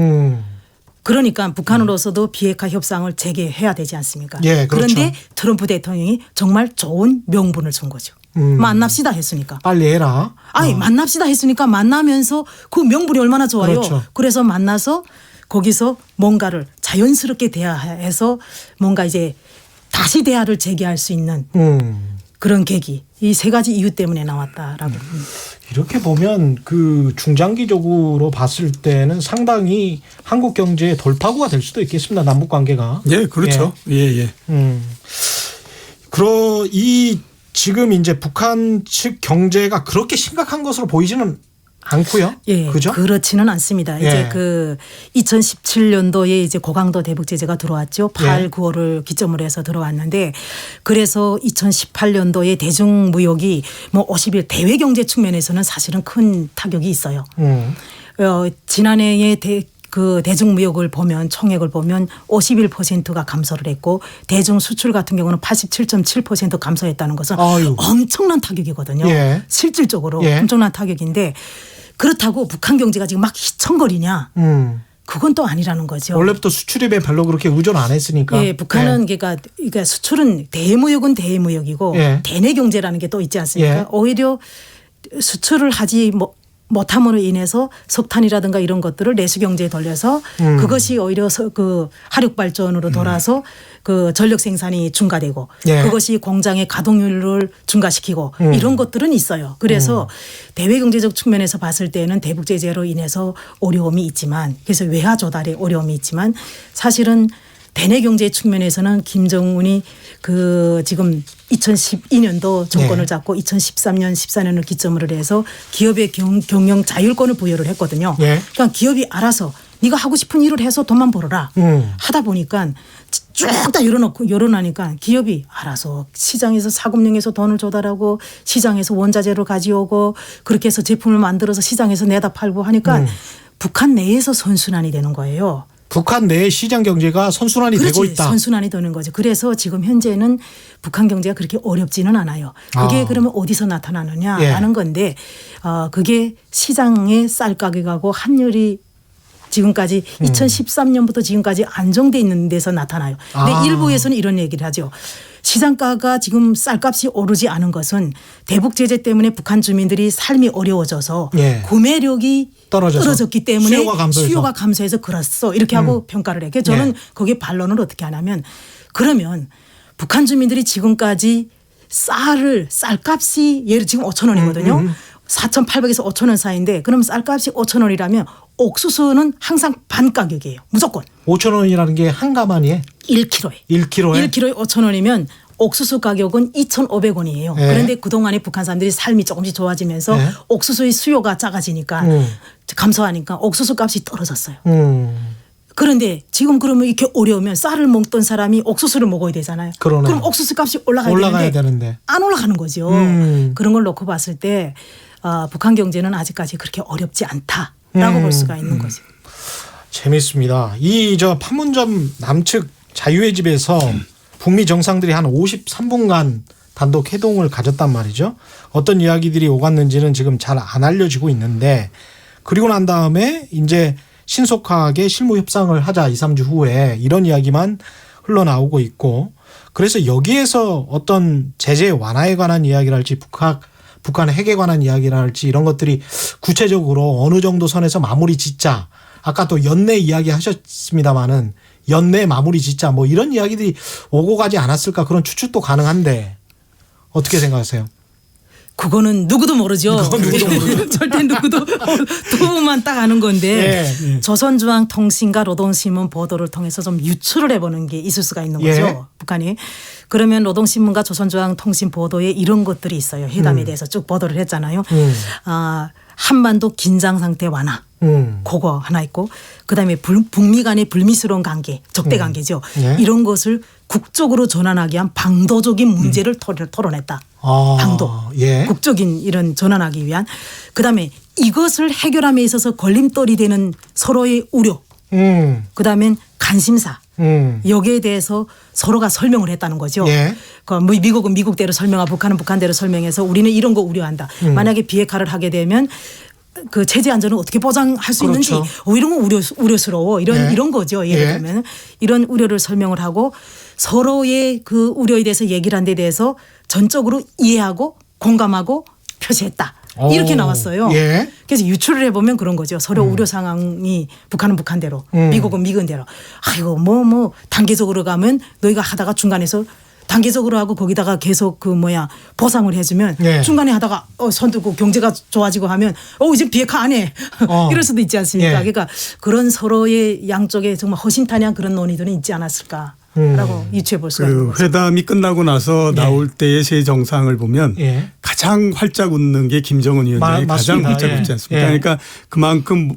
Speaker 5: 그러니까 북한으로서도 비핵화 협상을 재개해야 되지 않습니까?
Speaker 2: 예, 그렇죠.
Speaker 5: 그런데 트럼프 대통령이 정말 좋은 명분을 준 거죠. 만납시다 했으니까.
Speaker 2: 빨리 해라.
Speaker 5: 아니 만납시다 했으니까 만나면서 그 명분이 얼마나 좋아요.
Speaker 2: 그렇죠.
Speaker 5: 그래서 만나서 거기서 뭔가를 자연스럽게 대화해서 뭔가 이제 다시 대화를 재개할 수 있는 그런 계기. 이 세 가지 이유 때문에 나왔다라고.
Speaker 2: 이렇게 보면 그 중장기적으로 봤을 때는 상당히 한국 경제의 돌파구가 될 수도 있겠습니다. 남북 관계가.
Speaker 4: 예, 그렇죠. 예.
Speaker 2: 이 지금 이제 북한 측 경제가 그렇게 심각한 것으로 보이지는 않고요.
Speaker 5: 예,
Speaker 2: 그죠?
Speaker 5: 그렇지는 않습니다.
Speaker 2: 예.
Speaker 5: 이제 그 2017년도에 이제 고강도 대북 제재가 들어왔죠. 8,
Speaker 2: 예.
Speaker 5: 9월을 기점으로 해서 들어왔는데 그래서 2018년도에 대중무역이 뭐 50일 대외 경제 측면에서는 사실은 큰 타격이 있어요. 지난해에 그 대중무역을 보면 총액을 보면 51%가 감소를 했고 대중 수출 같은 경우는 87.7% 감소했다는 것은
Speaker 2: 아유.
Speaker 5: 엄청난 타격이거든요.
Speaker 2: 예.
Speaker 5: 실질적으로
Speaker 2: 예.
Speaker 5: 엄청난 타격인데 그렇다고 북한 경제가 지금 막 희청거리냐? 그건 또 아니라는 거죠.
Speaker 2: 원래부터 수출입에 별로 그렇게 의존 안 했으니까.
Speaker 5: 예, 북한은 그러니까 수출은 대무역은 대무역이고
Speaker 2: 예.
Speaker 5: 대내 경제라는 게 또 있지 않습니까?
Speaker 2: 예.
Speaker 5: 오히려 수출을 하지 못함으로 인해서 석탄이라든가 이런 것들을 내수 경제에 돌려서 그것이 오히려 그 화력 발전으로 돌아서 그 전력 생산이 증가되고
Speaker 2: 예.
Speaker 5: 그것이 공장의 가동률을 증가시키고 이런 것들은 있어요. 그래서 대외 경제적 측면에서 봤을 때는 대북 제재로 인해서 어려움이 있지만 그래서 외화 조달에 어려움이 있지만 사실은 대내 경제 측면에서는 김정은이 그 지금 2012년도 정권을
Speaker 2: 네.
Speaker 5: 잡고 2013년 14년을 기점으로 해서 기업의 경영 자율권을 부여를 했거든요.
Speaker 2: 네.
Speaker 5: 그러니까 기업이 알아서 네가 하고 싶은 일을 해서 돈만 벌어라 하다 보니까 쭉 다 열어놓으니까 기업이 알아서 시장에서 사금융에서 돈을 조달하고 시장에서 원자재를 가져오고 그렇게 해서 제품을 만들어서 시장에서 내다 팔고 하니까 북한 내에서 선순환이 되는 거예요.
Speaker 2: 북한 내 시장 경제가 선순환이
Speaker 5: 그렇지,
Speaker 2: 되고 있다.
Speaker 5: 선순환이 되는 거죠. 그래서 지금 현재는 북한 경제가 그렇게 어렵지는 않아요. 그게 그러면 어디서 나타나느냐
Speaker 2: 예.
Speaker 5: 하는 건데 그게 시장의 쌀 가격하고 환율이 지금까지 2013년부터 지금까지 안정돼 있는 데서 나타나요. 근데
Speaker 2: 아.
Speaker 5: 일부에서는 이런 얘기를 하죠. 시장가가 지금 쌀값이 오르지 않은 것은 대북 제재 때문에 북한 주민들이 삶이 어려워져서
Speaker 2: 예.
Speaker 5: 구매력이 떨어졌기 때문에
Speaker 2: 수요가
Speaker 5: 감소해서 그렇소 이렇게 하고 평가를 해요. 그래서 저는
Speaker 2: 예.
Speaker 5: 거기에 반론을 어떻게 하냐면 그러면 북한 주민들이 지금까지 쌀값이 예를 지금 5,000원이거든요. 4,800에서 5,000원 사이인데 그럼 쌀값이 5,000원이라면 옥수수는 항상 반 가격이에요. 무조건.
Speaker 2: 5,000원이라는 게 한 가마니에
Speaker 5: 1kg에.
Speaker 2: 1kg에
Speaker 5: 1kg에 5,000원이면 옥수수 가격은 2,500원이에요.
Speaker 2: 네.
Speaker 5: 그런데 그동안에 북한 사람들이 삶이 조금씩 좋아지면서
Speaker 2: 네.
Speaker 5: 옥수수의 수요가 작아지니까 감소하니까 옥수수 값이 떨어졌어요. 그런데 지금 그러면 이렇게 어려우면 쌀을 먹던 사람이 옥수수를 먹어야 되잖아요.
Speaker 2: 그러네요.
Speaker 5: 그럼 옥수수 값이 올라가야
Speaker 2: 되는데
Speaker 5: 안 올라가는 거죠. 그런 걸 놓고 봤을 때 북한 경제는 아직까지 그렇게 어렵지 않다라고 볼 수가 있는 거죠.
Speaker 2: 재밌습니다. 이 판문점 남측 자유의 집에서 북미 정상들이 한 53분간 단독 회동을 가졌단 말이죠. 어떤 이야기들이 오갔는지는 지금 잘 안 알려지고 있는데 그리고 난 다음에 이제 신속하게 실무 협상을 하자 2, 3주 후에 이런 이야기만 흘러나오고 있고 그래서 여기에서 어떤 제재 완화에 관한 이야기를 할지 북한 핵에 관한 이야기를 할지 이런 것들이 구체적으로 어느 정도 선에서 마무리 짓자. 아까 또 연내 이야기 하셨습니다마는 연내 마무리 짓자 뭐 이런 이야기들이 오고 가지 않았을까 그런 추측도 가능한데 어떻게 생각하세요?
Speaker 5: 그거는 누구도 모르죠.
Speaker 2: 누구도 모르죠.
Speaker 5: 절대 누구도 도움만 딱 아는 건데
Speaker 2: 예.
Speaker 5: 조선중앙통신과 노동신문 보도를 통해서 좀 유출을 해보는 게 있을 수가 있는 거죠.
Speaker 2: 예.
Speaker 5: 북한이. 그러면 노동신문과 조선중앙통신 보도에 이런 것들이 있어요. 회담에 대해서 쭉 보도를 했잖아요. 한반도 긴장 상태 완화. 그거 하나 있고 그다음에 북미 간의 불미스러운 관계, 적대 관계죠.
Speaker 2: 예.
Speaker 5: 이런 것을 국적으로 전환하기 위한 방도적인 문제를 토론했다. 방도.
Speaker 2: 예.
Speaker 5: 국적인 이런 전환하기 위한. 그다음에 이것을 해결함에 있어서 걸림돌이 되는 서로의 우려. 그다음엔 관심사. 여기에 대해서 서로가 설명을 했다는 거죠.
Speaker 2: 예.
Speaker 5: 미국은 미국대로 설명하고 북한은 북한대로 설명해서 우리는 이런 거 우려한다. 만약에 비핵화를 하게 되면 그 체제 안전을 어떻게 보장할 수
Speaker 2: 그렇죠.
Speaker 5: 있는지 이런 건 우려스러워 이런 거죠. 예를
Speaker 2: 예.
Speaker 5: 들면 이런 우려를 설명을 하고 서로의 그 우려에 대해서 얘기를 한 데 대해서 전적으로 이해하고 공감하고 표시했다. 이렇게 나왔어요.
Speaker 2: 예.
Speaker 5: 그래서 유출을 해보면 그런 거죠. 서로 우려 상황이 북한은 북한대로 미국은 미국대로. 아이고 뭐 단계적으로 가면 너희가 하다가 중간에서 단계적으로 하고 거기다가 계속 보상을 해주면
Speaker 2: 네.
Speaker 5: 중간에 하다가 손 들고 경제가 좋아지고 하면 이제 비핵화 안 해. 이럴 수도 있지 않습니까?
Speaker 2: 예.
Speaker 5: 그러니까 그런 서로의 양쪽에 정말 허심탄회한 그런 논의들은 있지 않았을까라고 유추해 볼 수가 있는
Speaker 4: 그
Speaker 5: 거죠.
Speaker 4: 회담이 끝나고 나서 나올 때의 세 정상을 보면
Speaker 2: 예.
Speaker 4: 가장 활짝 웃는 게 김정은 위원장이 가장
Speaker 2: 맞습니다.
Speaker 4: 활짝
Speaker 2: 예.
Speaker 4: 웃지 않습니까?
Speaker 2: 예.
Speaker 4: 그러니까 그만큼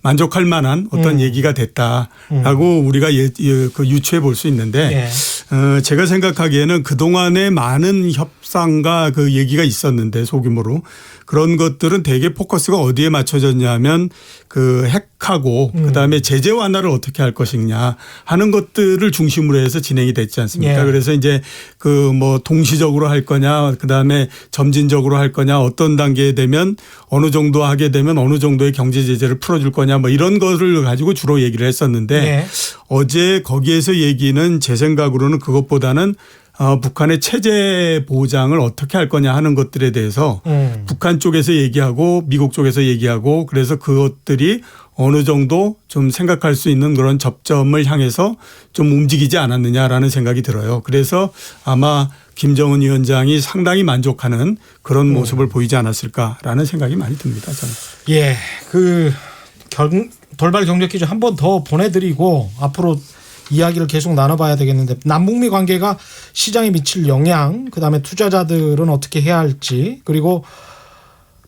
Speaker 4: 만족할 만한 어떤 얘기가 됐다라고 우리가 유추해 볼 수 있는데 제가 생각하기에는 그동안에 많은 협상과 그 얘기가 있었는데 소규모로 그런 것들은 되게 포커스가 어디에 맞춰졌냐면 그 핵하고 그다음에 제재 완화를 어떻게 할 것이냐 하는 것들을 중심으로 해서 진행이 됐지 않습니까?
Speaker 2: 예.
Speaker 4: 그래서 이제 그 동시적으로 할 거냐 그다음에 점진적으로 할 거냐 어떤 단계에 되면 어느 정도 하게 되면 어느 정도의 경제 제재를 풀어줄 거냐 뭐 이런 거를 가지고 주로 얘기를 했었는데
Speaker 2: 예.
Speaker 4: 어제 거기에서 얘기는 제 생각으로는 그것보다는 북한의 체제 보장을 어떻게 할 거냐 하는 것들에 대해서 북한 쪽에서 얘기하고 미국 쪽에서 얘기하고 그래서 그것들이 어느 정도 좀 생각할 수 있는 그런 접점을 향해서 좀 움직이지 않았느냐라는 생각이 들어요. 그래서 아마 김정은 위원장이 상당히 만족하는 그런 모습을 보이지 않았을까라는 생각이 많이 듭니다. 저는.
Speaker 2: 예. 돌발 경제 퀴즈 한 번 더 보내드리고 앞으로 이야기를 계속 나눠봐야 되겠는데 남북미 관계가 시장에 미칠 영향 그다음에 투자자들은 어떻게 해야 할지 그리고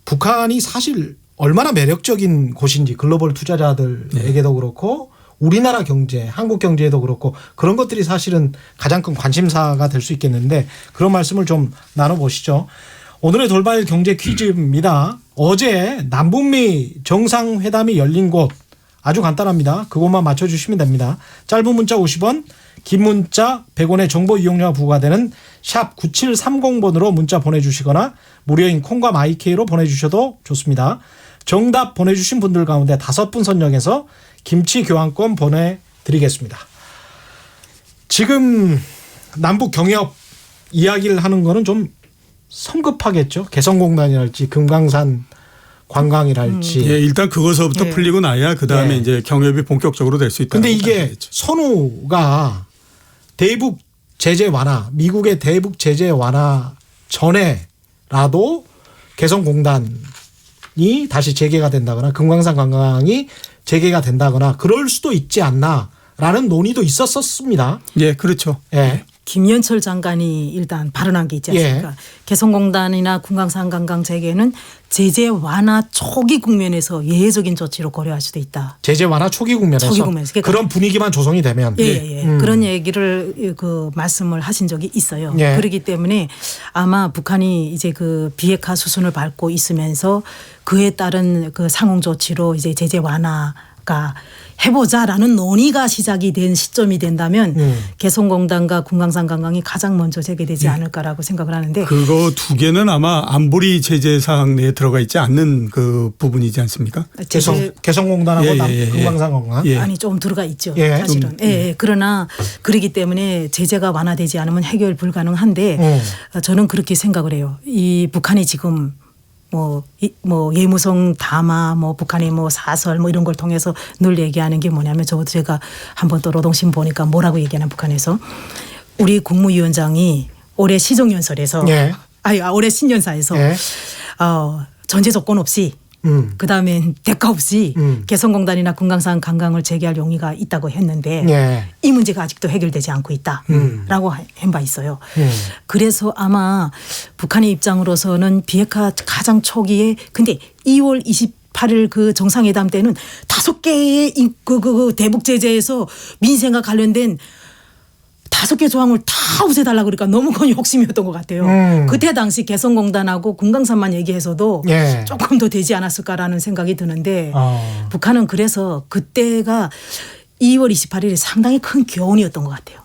Speaker 2: 북한이 사실 얼마나 매력적인 곳인지 글로벌 투자자들에게도 그렇고 우리나라 경제 한국 경제에도 그렇고 그런 것들이 사실은 가장 큰 관심사가 될 수 있겠는데 그런 말씀을 좀 나눠보시죠. 오늘의 돌발 경제 퀴즈입니다. 어제 남북미 정상회담이 열린 곳 아주 간단합니다. 그것만 맞춰주시면 됩니다. 짧은 문자 50원, 긴 문자 100원의 정보 이용료가 부과되는 샵 9730번으로 문자 보내주시거나 무료인 콩과 마이케이로 보내주셔도 좋습니다. 정답 보내주신 분들 가운데 5분 선정해서 김치 교환권 보내드리겠습니다. 지금 남북 경협 이야기를 하는 거는 좀 성급하겠죠. 개성공단이랄지 금강산 관광이랄지.
Speaker 4: 예, 일단 그것서부터
Speaker 5: 예.
Speaker 4: 풀리고 나야 그 다음에
Speaker 2: 예.
Speaker 4: 이제 경협이 본격적으로 될 수 있다.
Speaker 2: 근데 이게 선우가 대북 제재 완화, 미국의 대북 제재 완화 전에라도 개성공단이 다시 재개가 된다거나 금강산 관광이 재개가 된다거나 그럴 수도 있지 않나라는 논의도 있었습니다.
Speaker 4: 예, 그렇죠.
Speaker 2: 예.
Speaker 5: 김연철 장관이 일단 발언한 게 있지 않습니까?
Speaker 2: 예.
Speaker 5: 개성공단이나 금강산 관광 재개는 제재 완화 초기 국면에서 예외적인 조치로 고려할 수도 있다.
Speaker 2: 제재 완화 초기 국면에서,
Speaker 5: 초기 국면에서. 그러니까
Speaker 2: 그런 분위기만 조성이 되면
Speaker 5: 예. 그런 얘기를 그 말씀을 하신 적이 있어요.
Speaker 2: 예.
Speaker 5: 그렇기 때문에 아마 북한이 이제 그 비핵화 수순을 밟고 있으면서 그에 따른 그 상응 조치로 이제 제재 완화가 해보자라는 논의가 시작이 된 시점이 된다면 개성공단과 금강산 관광이 가장 먼저 재개되지 않을까라고 생각을 하는데
Speaker 4: 그거 두 개는 아마 안보리 제재 사항 내에 들어가 있지 않는 그 부분이지 않습니까?
Speaker 2: 개성공단하고
Speaker 4: 예.
Speaker 2: 금강산 관광.
Speaker 4: 예.
Speaker 5: 아니 좀 들어가 있죠.
Speaker 2: 예.
Speaker 5: 사실은. 예. 그러나 그러기 때문에 제재가 완화되지 않으면 해결 불가능한데 저는 그렇게 생각을 해요. 이 북한이 지금 뭐 예무성 담화, 뭐 북한의 뭐 사설 뭐 이런 걸 통해서 늘 얘기하는 게 뭐냐면 저도 제가 한번 또 노동신 보니까 뭐라고 얘기하나 북한에서 우리 국무위원장이 올해 시정연설에서
Speaker 2: 예.
Speaker 5: 올해 신년사에서
Speaker 2: 예.
Speaker 5: 전제 조건 없이 그다음에 대가 없이 개성공단이나 금강산 관광을 재개할 용의가 있다고 했는데
Speaker 2: 예.
Speaker 5: 이 문제가 아직도 해결되지 않고 있다라고 한 바 있어요. 그래서 아마 북한의 입장으로서는 비핵화 가장 초기에 근데 2월 28일 그 정상회담 때는 5개의 그 대북 제재에서 민생과 관련된 5개 조항을 다 없애달라고 그러니까 너무 그건 욕심이었던 것 같아요. 그때 당시 개성공단하고 금강산만 얘기해서도
Speaker 2: 예.
Speaker 5: 조금 더 되지 않았을까라는 생각이 드는데 북한은 그래서 그때가 2월 28일이 상당히 큰 교훈이었던 것 같아요.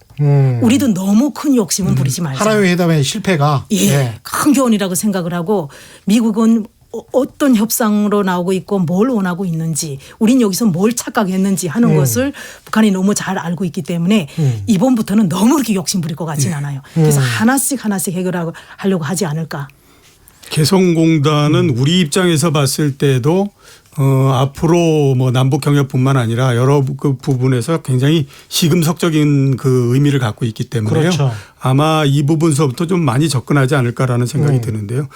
Speaker 5: 우리도 너무 큰 욕심은 부리지 말자.
Speaker 2: 하나의 회담의 실패가
Speaker 5: 예, 큰 교훈이라고 생각을 하고 미국은 어떤 협상으로 나오고 있고 뭘 원하고 있는지 우린 여기서 뭘 착각했는지 하는 것을 북한이 너무 잘 알고 있기 때문에 이번부터는 너무 그렇게 욕심 부릴 것 같지는 않아요. 그래서 하나씩 해결하려고 하지 않을까.
Speaker 4: 개성공단은 우리 입장에서 봤을 때도 앞으로 뭐 남북 경협뿐만 아니라 여러 그 부분에서 굉장히 시금석적인 그 의미를 갖고 있기 때문에요.
Speaker 2: 그렇죠.
Speaker 4: 아마 이 부분서부터 좀 많이 접근하지 않을까라는 생각이 드는데요.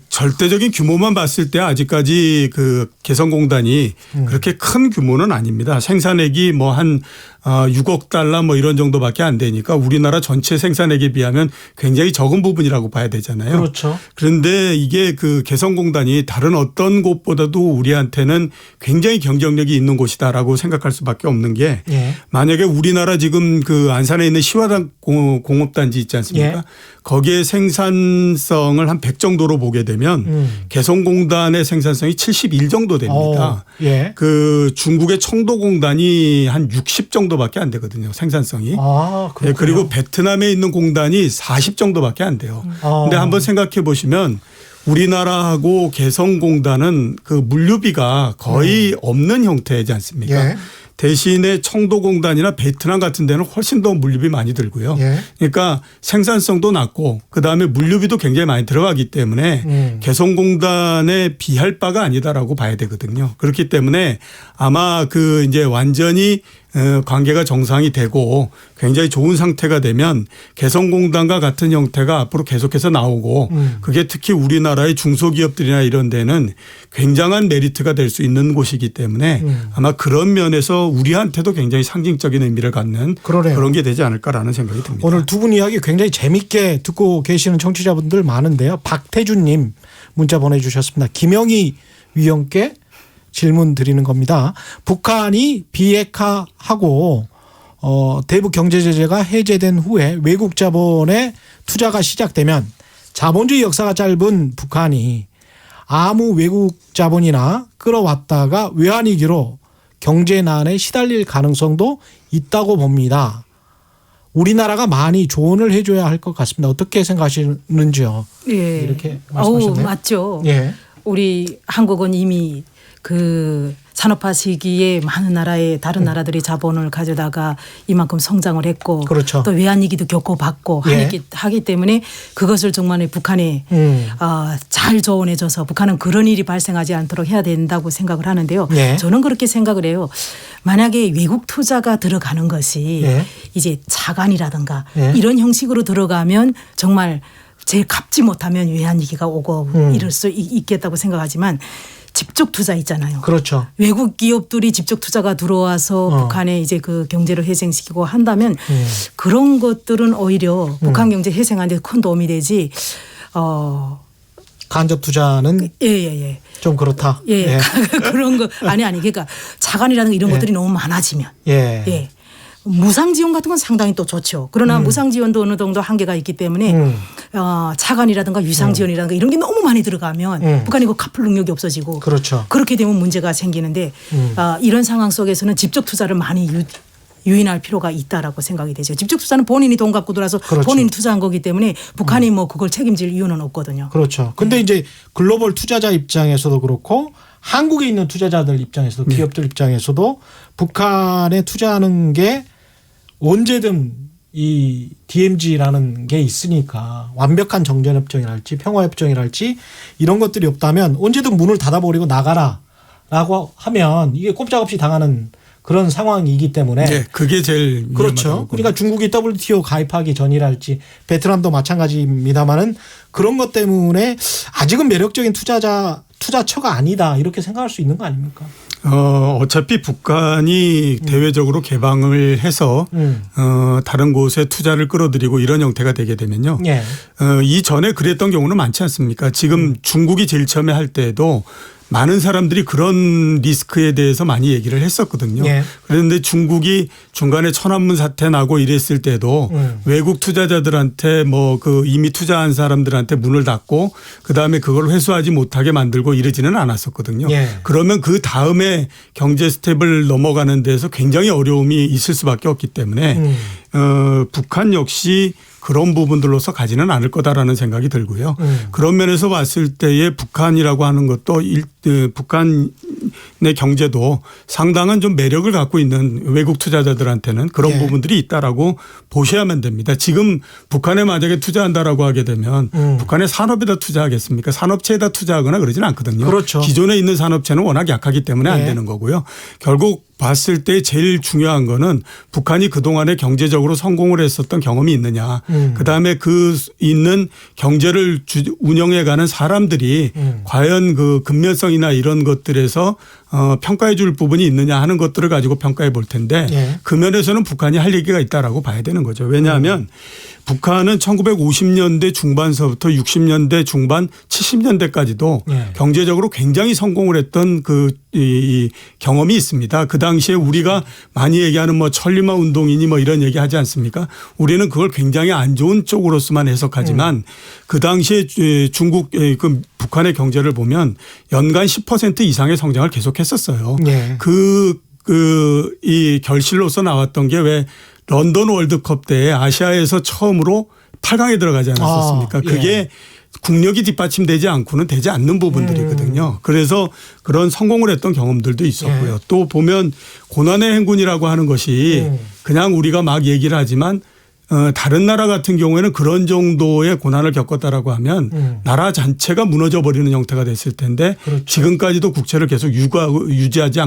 Speaker 4: 절대적인 규모만 봤을 때 아직까지 그 개성공단이 그렇게 큰 규모는 아닙니다. 생산액이 뭐 한 6억 달러 뭐 이런 정도밖에 안 되니까 우리나라 전체 생산액에 비하면 굉장히 적은 부분이라고 봐야 되잖아요.
Speaker 2: 그렇죠.
Speaker 4: 그런데 이게 그 개성공단이 다른 어떤 곳보다도 우리한테는 굉장히 경쟁력이 있는 곳이다라고 생각할 수밖에 없는 게
Speaker 2: 예.
Speaker 4: 만약에 우리나라 지금 그 안산에 있는 시화당 공업단지 있지 않습니까?
Speaker 2: 예.
Speaker 4: 거기에 생산성을 한 100 정도로 보게 되면 개성공단의 생산성이 71 정도 됩니다.
Speaker 2: 예.
Speaker 4: 그 중국의 청도공단이 한 60 정도밖에 안 되거든요. 생산성이.
Speaker 2: 아,
Speaker 4: 예,
Speaker 2: 그렇군요.
Speaker 4: 그리고 베트남에 있는 공단이 40 정도밖에 안 돼요. 근데 한번 생각해 보시면 우리나라하고 개성공단은 그 물류비가 거의 없는 형태이지 않습니까?
Speaker 2: 예.
Speaker 4: 대신에 청도공단이나 베트남 같은 데는 훨씬 더 물류비 많이 들고요.
Speaker 2: 예.
Speaker 4: 그러니까 생산성도 낮고 그다음에 물류비도 굉장히 많이 들어가기 때문에 개성공단에 비할 바가 아니다라고 봐야 되거든요. 그렇기 때문에 아마 그 이제 완전히 관계가 정상이 되고 굉장히 좋은 상태가 되면 개성공단과 같은 형태가 앞으로 계속해서 나오고 그게 특히 우리나라의 중소기업들이나 이런 데는 굉장한 메리트가 될 수 있는 곳이기 때문에 아마 그런 면에서 우리한테도 굉장히 상징적인 의미를 갖는
Speaker 2: 그러네요.
Speaker 4: 그런 게 되지 않을까라는 생각이 듭니다.
Speaker 2: 오늘 두 분 이야기 굉장히 재밌게 듣고 계시는 청취자분들 많은데요. 박태준님 문자 보내주셨습니다. 김영희 위원께 질문 드리는 겁니다. 북한이 비핵화하고 대북 경제 제재가 해제된 후에 외국 자본의 투자가 시작되면 자본주의 역사가 짧은 북한이 아무 외국 자본이나 끌어왔다가 외환위기로 경제난에 시달릴 가능성도 있다고 봅니다. 우리나라가 많이 조언을 해줘야 할 것 같습니다. 어떻게 생각하시는지요?
Speaker 5: 예.
Speaker 2: 이렇게 말씀하셨네요.
Speaker 5: 맞죠.
Speaker 2: 예.
Speaker 5: 우리 한국은 이미 그 산업화 시기에 많은 나라의 다른 나라들이 자본을 가져다가 이만큼 성장을 했고
Speaker 2: 그렇죠.
Speaker 5: 또 외환위기도 겪어봤고
Speaker 2: 예.
Speaker 5: 하기 때문에 그것을 정말 북한에 잘 조언해줘서 북한은 그런 일이 발생하지 않도록 해야 된다고 생각을 하는데요.
Speaker 2: 예.
Speaker 5: 저는 그렇게 생각을 해요. 만약에 외국 투자가 들어가는 것이
Speaker 2: 예.
Speaker 5: 이제 자간이라든가
Speaker 2: 예.
Speaker 5: 이런 형식으로 들어가면 정말 제일 갚지 못하면 외환위기가 오고 이럴 수 있겠다고 생각하지만 직접 투자 있잖아요.
Speaker 2: 그렇죠.
Speaker 5: 외국 기업들이 직접 투자가 들어와서 북한에 이제 그 경제를 회생시키고 한다면 그런 것들은 오히려 북한 경제 회생하는 데 큰 도움이 되지.
Speaker 2: 간접 투자는
Speaker 5: 예.
Speaker 2: 좀 그렇다.
Speaker 5: 예. 그런 거 아니 그러니까 자간이라는 이런 것들이 너무 많아지면
Speaker 2: 예.
Speaker 5: 무상 지원 같은 건 상당히 또 좋죠. 그러나 무상 지원도 어느 정도 한계가 있기 때문에 차관이라든가 유상 지원이라든가 이런 게 너무 많이 들어가면 북한이 그 갚을 능력이 없어지고
Speaker 2: 그렇죠.
Speaker 5: 그렇게 되면 문제가 생기는데 이런 상황 속에서는 직접 투자를 많이 유인할 필요가 있다라고 생각이 되죠. 직접 투자는 본인이 돈 갖고 들어와서
Speaker 2: 그렇죠.
Speaker 5: 본인이 투자한 거기 때문에 북한이 뭐 그걸 책임질 이유는 없거든요.
Speaker 2: 그렇죠. 근데 이제 글로벌 투자자 입장에서도 그렇고 한국에 있는 투자자들 입장에서도 기업들 입장에서도 북한에 투자하는 게 언제든 이 DMZ라는 게 있으니까 완벽한 정전협정이랄지 평화협정이랄지 이런 것들이 없다면 언제든 문을 닫아버리고 나가라라고 하면 이게 꼼짝없이 당하는 그런 상황이기 때문에
Speaker 4: 네, 그게 제일
Speaker 2: 그렇죠.
Speaker 4: 위험하다고
Speaker 2: 그러니까 중국이 WTO 가입하기 전이랄지 베트남도 마찬가지입니다만은 그런 것 때문에 아직은 매력적인 투자처가 아니다 이렇게 생각할 수 있는 거 아닙니까?
Speaker 4: 어차피 북한이 대외적으로 개방을 해서 다른 곳에 투자를 끌어들이고 이런 형태가 되게 되면요.
Speaker 2: 예.
Speaker 4: 이전에 그랬던 경우는 많지 않습니까? 지금 중국이 제일 처음에 할 때에도 많은 사람들이 그런 리스크에 대해서 많이 얘기를 했었거든요.
Speaker 2: 예.
Speaker 4: 그런데 중국이 중간에 천안문 사태 나고 이랬을 때도 외국 투자자들한테 뭐 그 이미 투자한 사람들한테 문을 닫고 그다음에 그걸 회수하지 못하게 만들고 이러지는 않았었거든요.
Speaker 2: 예.
Speaker 4: 그러면 그 다음에 경제 스텝을 넘어가는 데서 굉장히 어려움이 있을 수밖에 없기 때문에 북한 역시 그런 부분들로서 가지는 않을 거다라는 생각이 들고요. 그런 면에서 봤을 때에 북한이라고 하는 것도 북한의 경제도 상당한 좀 매력을 갖고 있는 외국 투자자들한테는 그런
Speaker 2: 예.
Speaker 4: 부분들이 있다라고 보셔야만 됩니다. 지금 북한에 만약에 투자한다라고 하게 되면 북한의 산업에다 투자하겠습니까? 산업체에다 투자하거나 그러지는 않거든요.
Speaker 2: 그렇죠.
Speaker 4: 기존에 있는 산업체는 워낙 약하기 때문에 안
Speaker 2: 예.
Speaker 4: 되는 거고요. 결국 봤을 때 제일 중요한 거는 북한이 그동안에 경제적으로 성공을 했었던 경험이 있느냐. 그다음에 그 있는 경제를 운영해가는 사람들이 과연 그 근면성이나 이런 것들에서 평가해 줄 부분이 있느냐 하는 것들을 가지고 평가해 볼 텐데
Speaker 2: 예.
Speaker 4: 그 면에서는 북한이 할 얘기가 있다라고 봐야 되는 거죠. 왜냐하면 북한은 1950년대 중반서부터 60년대 중반 70년대까지도
Speaker 2: 예.
Speaker 4: 경제적으로 굉장히 성공을 했던 이 경험이 있습니다. 그 당시에 우리가 많이 얘기하는 뭐 천리마 운동이니 뭐 이런 얘기 하지 않습니까? 우리는 그걸 굉장히 안 좋은 쪽으로서만 해석하지만 그 당시에 그 북한의 경제를 보면 연간 10% 이상의 성장을 계속했었어요.
Speaker 2: 예.
Speaker 4: 이 결실로서 나왔던 게 왜 런던 월드컵 때 아시아에서 처음으로 8강에 들어가지 않았었습니까?
Speaker 2: 예.
Speaker 4: 그게 국력이 뒷받침되지 않고는 되지 않는 부분들이거든요. 그래서 그런 성공을 했던 경험들도 있었고요.
Speaker 2: 예.
Speaker 4: 또 보면 고난의 행군이라고 하는 것이 그냥 우리가 막 얘기를 하지만 다른 나라 같은 경우에는 그런 정도의 고난을 겪었다라고 하면 나라 전체가 무너져 버리는 형태가 됐을 텐데
Speaker 2: 그렇죠.
Speaker 4: 지금까지도 국채를 계속 유지하지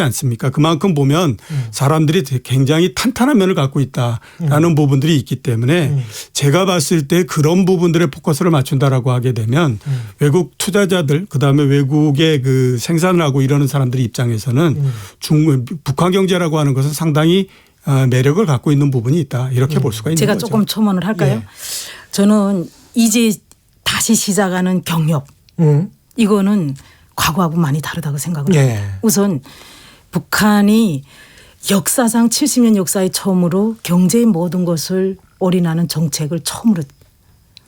Speaker 4: 않습니까? 그만큼 보면 사람들이 굉장히 탄탄한 면을 갖고 있다라는 부분들이 있기 때문에 제가 봤을 때 그런 부분들에 포커스를 맞춘다라고 하게 되면 외국 투자자들 그다음에 외국의 그 생산을 하고 이러는 사람들 입장에서는 북한 경제라고 하는 것은 상당히 매력을 갖고 있는 부분이 있다. 이렇게 볼 수가 있는
Speaker 5: 제가
Speaker 4: 거죠.
Speaker 5: 조금 첨언을 할까요?
Speaker 2: 예.
Speaker 5: 저는 이제 다시 시작하는 경협 이거는 과거하고 많이 다르다고 생각을
Speaker 2: 예.
Speaker 5: 합니다. 우선 북한이 역사상 70년 역사에 처음으로 경제의 모든 것을 올인하는 정책을 처음으로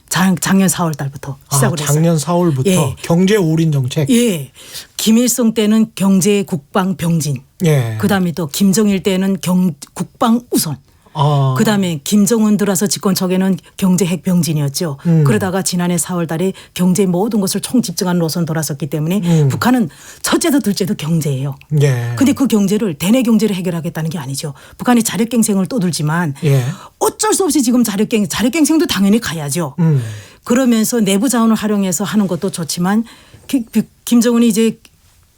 Speaker 5: 작년 4월 달부터 시작을 했어요.
Speaker 2: 작년 4월부터
Speaker 5: 예.
Speaker 2: 경제 올인 정책.
Speaker 5: 예. 김일성 때는 경제 국방 병진.
Speaker 2: 예.
Speaker 5: 그다음에 또 김정일 때는 국방 우선. 그다음에 김정은 들어서 집권 초기에는 경제 핵병진이었죠. 그러다가 지난해 4월 달에 경제 모든 것을 총집중한 노선 돌아섰기 때문에 북한은 첫째도 둘째도 경제예요.
Speaker 2: 예.
Speaker 5: 근데 그 경제를 대내 경제를 해결하겠다는 게 아니죠. 북한이 자력갱생을 떠들지만
Speaker 2: 예.
Speaker 5: 어쩔 수 없이 지금 자력갱생도 당연히 가야죠. 그러면서 내부 자원을 활용해서 하는 것도 좋지만 김정은이 이제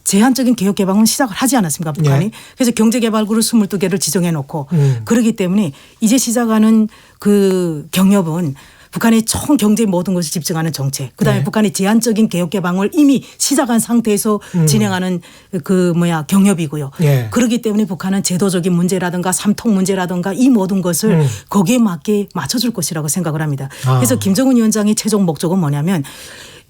Speaker 5: 제한적인 개혁 개방은 시작을 하지 않았습니까 북한이.
Speaker 2: 예.
Speaker 5: 그래서 경제개발구를 22개를 지정해 놓고 그렇기 때문에 이제 시작하는 그 경협은 북한의 총 경제 모든 것을 집중하는 정책. 그다음에
Speaker 2: 네.
Speaker 5: 북한의 제한적인 개혁 개방을 이미 시작한 상태에서 진행하는 경협이고요.
Speaker 2: 예.
Speaker 5: 그렇기 때문에 북한은 제도적인 문제라든가 삼통 문제라든가 이 모든 것을 거기에 맞게 맞춰줄 것이라고 생각을 합니다. 그래서 김정은 위원장의 최종 목적은 뭐냐면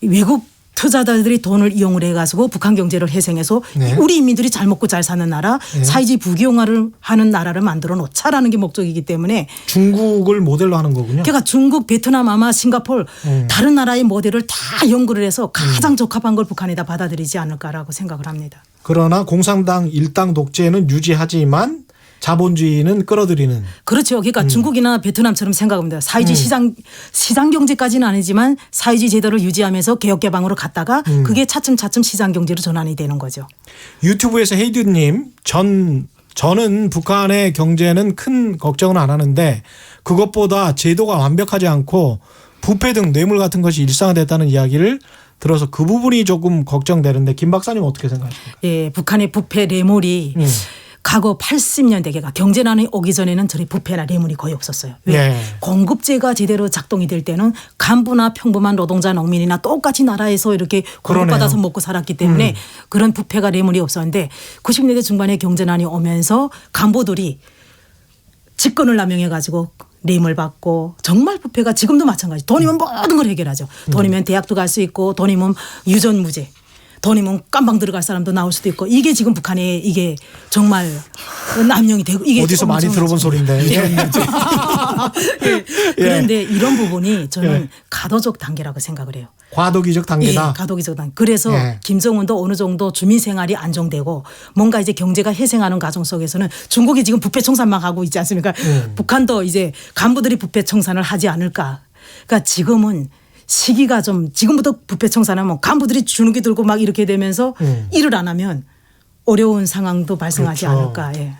Speaker 5: 외국 투자자들이 돈을 이용을 해가지고 북한 경제를 회생해서
Speaker 2: 네.
Speaker 5: 우리 인민들이 잘 먹고 잘 사는 나라, 사회주의 부귀영화를 하는 나라를 만들어 놓자라는 게 목적이기 때문에
Speaker 2: 중국을 모델로 하는 거군요.
Speaker 5: 그러니까 중국, 베트남, 아마 싱가포르 다른 나라의 모델을 다 연구를 해서 가장 적합한 걸 북한에다 받아들이지 않을까라고 생각을 합니다.
Speaker 2: 그러나 공산당 일당 독재는 유지하지만 자본주의는 끌어들이는.
Speaker 5: 그렇죠. 그러니까 중국이나 베트남처럼 생각합니다. 사회주의 시장 경제까지는 아니지만 사회주의 제도를 유지하면서 개혁 개방으로 갔다가 그게 차츰차츰 시장 경제로 전환이 되는 거죠.
Speaker 2: 유튜브에서 헤이드님 저는 북한의 경제는 큰 걱정은 안 하는데 그것보다 제도가 완벽하지 않고 부패 등 뇌물 같은 것이 일상화됐다는 이야기를 들어서 그 부분이 조금 걱정되는데 김 박사님 어떻게 생각하십니까?
Speaker 5: 예, 북한의 부패 뇌물이 과거 80년대가 경제난이 오기 전에는 저리 부패나 뇌물이 거의 없었어요. 왜?
Speaker 2: 예.
Speaker 5: 공급제가 제대로 작동이 될 때는 간부나 평범한 노동자 농민이나 똑같이 나라에서 이렇게 공급받아서 먹고 살았기 때문에 그런 부패가 뇌물이 없었는데 90년대 중반에 경제난이 오면서 간부들이 직권을 남용해 가지고 뇌물 받고 정말 부패가 지금도 마찬가지. 돈이면 모든 걸 해결하죠. 돈이면 대학도 갈 수 있고 돈이면 유전무죄. 돈이면 깜방 들어갈 사람도 나올 수도 있고 이게 지금 북한에 이게 정말 남용이 되고 이게
Speaker 2: 어디서 많이 들어본 소리인데.
Speaker 5: 예. 그런데 이런 부분이 저는 가도적 단계라고 생각을 해요.
Speaker 2: 과도기적 단계다.
Speaker 5: 예, 가도기적 단계. 그래서
Speaker 2: 예.
Speaker 5: 김정은도 어느 정도 주민 생활이 안정되고 뭔가 이제 경제가 회생하는 과정 속에서는 중국이 지금 부패 청산만 하고 있지 않습니까? 북한도 이제 간부들이 부패 청산을 하지 않을까. 그러니까 지금은 시기가 좀 지금부터 부패 청산하면 간부들이 주눅이 들고 막 이렇게 되면서 일을 안 하면 어려운 상황도 발생하지
Speaker 2: 그렇죠.
Speaker 5: 않을까. 예.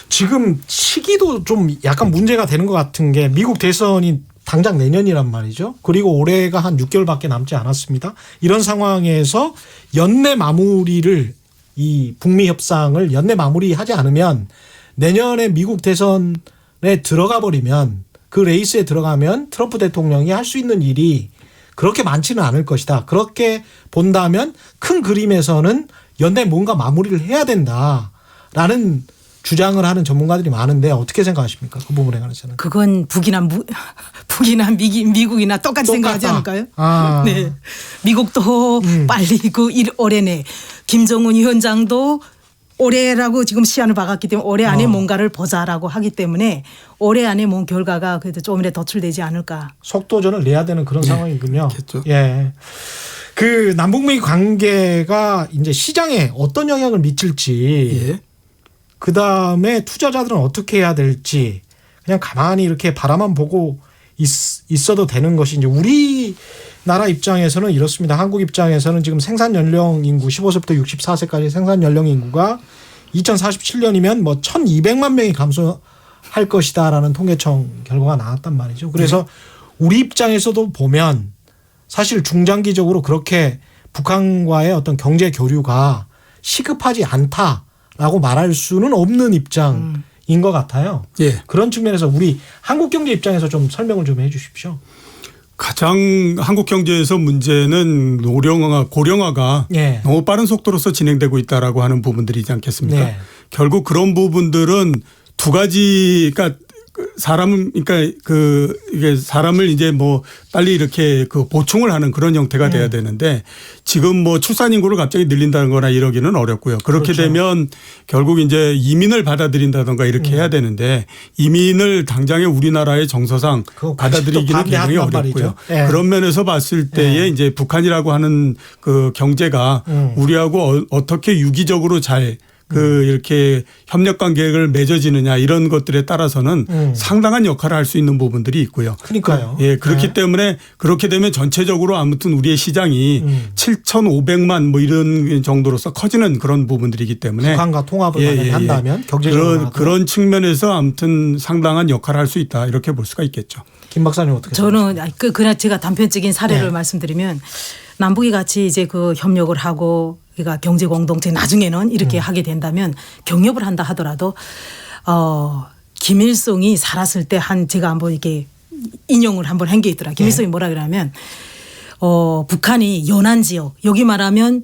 Speaker 2: 지금 시기도 좀 약간 문제가 되는 것 같은 게 미국 대선이 당장 내년이란 말이죠. 그리고 올해가 한 6개월밖에 남지 않았습니다. 이런 상황에서 연내 마무리를 이 북미 협상을 연내 마무리하지 않으면 내년에 미국 대선에 들어가 버리면 그 레이스에 들어가면 트럼프 대통령이 할 수 있는 일이 그렇게 많지는 않을 것이다. 그렇게 본다면 큰 그림에서는 연내 뭔가 마무리를 해야 된다라는 주장을 하는 전문가들이 많은데 어떻게 생각하십니까? 그 부분에 관해서는.
Speaker 5: 그건 북이나 미국이나 똑같이 생각하지 않을까요?
Speaker 2: 아.
Speaker 5: 네. 미국도 빨리 올해 내 김정은 위원장도 올해라고 지금 시한을 박았기 때문에 올해 안에 뭔가를 보자라고 하기 때문에 올해 안에 뭔 결과가 그래도 조금이라도 도출되지 않을까.
Speaker 2: 속도전을 내야 되는 그런 상황이군요.
Speaker 4: 그렇겠죠.
Speaker 2: 예. 그 남북미 관계가 이제 시장에 어떤 영향을 미칠지
Speaker 4: 예.
Speaker 2: 그 다음에 투자자들은 어떻게 해야 될지 그냥 가만히 이렇게 바라만 보고 있어도 되는 것이 이제 우리나라 입장에서는 이렇습니다. 한국 입장에서는 지금 생산 연령 인구 15세부터 64세까지 생산 연령 인구가 2047년이면 뭐 1,200만 명이 감소할 것이다라는 통계청 결과가 나왔단 말이죠. 그래서 우리 입장에서도 보면 사실 중장기적으로 그렇게 북한과의 어떤 경제 교류가 시급하지 않다라고 말할 수는 없는 입장인 것 같아요.
Speaker 4: 예.
Speaker 2: 그런 측면에서 우리 한국 경제 입장에서 좀 설명을 좀 해 주십시오.
Speaker 4: 가장 한국 경제에서 문제는 고령화가
Speaker 2: 예.
Speaker 4: 너무 빠른 속도로서 진행되고 있다라고 하는 부분들이지 않겠습니까?
Speaker 2: 네.
Speaker 4: 결국 그런 부분들은 두 가지, 그러니까 이게 사람을 이제 뭐 빨리 이렇게 그 보충을 하는 그런 형태가 돼야 되는데 지금 뭐 출산 인구를 갑자기 늘린다는 거나 이러기는 어렵고요. 그렇게
Speaker 2: 그렇죠.
Speaker 4: 되면 결국 이제 이민을 받아들인다든가 이렇게 해야 되는데 이민을 당장에 우리나라의 정서상
Speaker 2: 그거
Speaker 4: 받아들이기는 굉장히
Speaker 2: 반대한단
Speaker 4: 어렵고요.
Speaker 2: 말이죠. 예.
Speaker 4: 그런 면에서 봤을 때에 이제 북한이라고 하는 그 경제가 우리하고 어떻게 유기적으로 잘 이렇게 협력 관계를 맺어지느냐 이런 것들에 따라서는 상당한 역할을 할 수 있는 부분들이 있고요.
Speaker 2: 그러니까요.
Speaker 4: 예, 그렇기
Speaker 2: 네.
Speaker 4: 때문에 그렇게 되면 전체적으로 아무튼 우리의 시장이 7,500만 뭐 이런 정도로서 커지는 그런 부분들이기 때문에
Speaker 2: 북한과 통합을 만약에 한다면 경제적으로
Speaker 4: 그런 측면에서 아무튼 상당한 역할을 할 수 있다 이렇게 볼 수가 있겠죠.
Speaker 2: 김 박사님 어떻게
Speaker 5: 저는 그냥 제가 단편적인 사례를
Speaker 2: 네.
Speaker 5: 말씀드리면 남북이 같이 이제 그 협력을 하고 그러니까 경제 공동체 나중에는 이렇게 하게 된다면 경협을 한다 하더라도 김일성이 살았을 때 제가 한번 이렇게 인용을 한번 한 게 있더라. 김일성이 뭐라 그러냐면 북한이 연안 지역 여기 말하면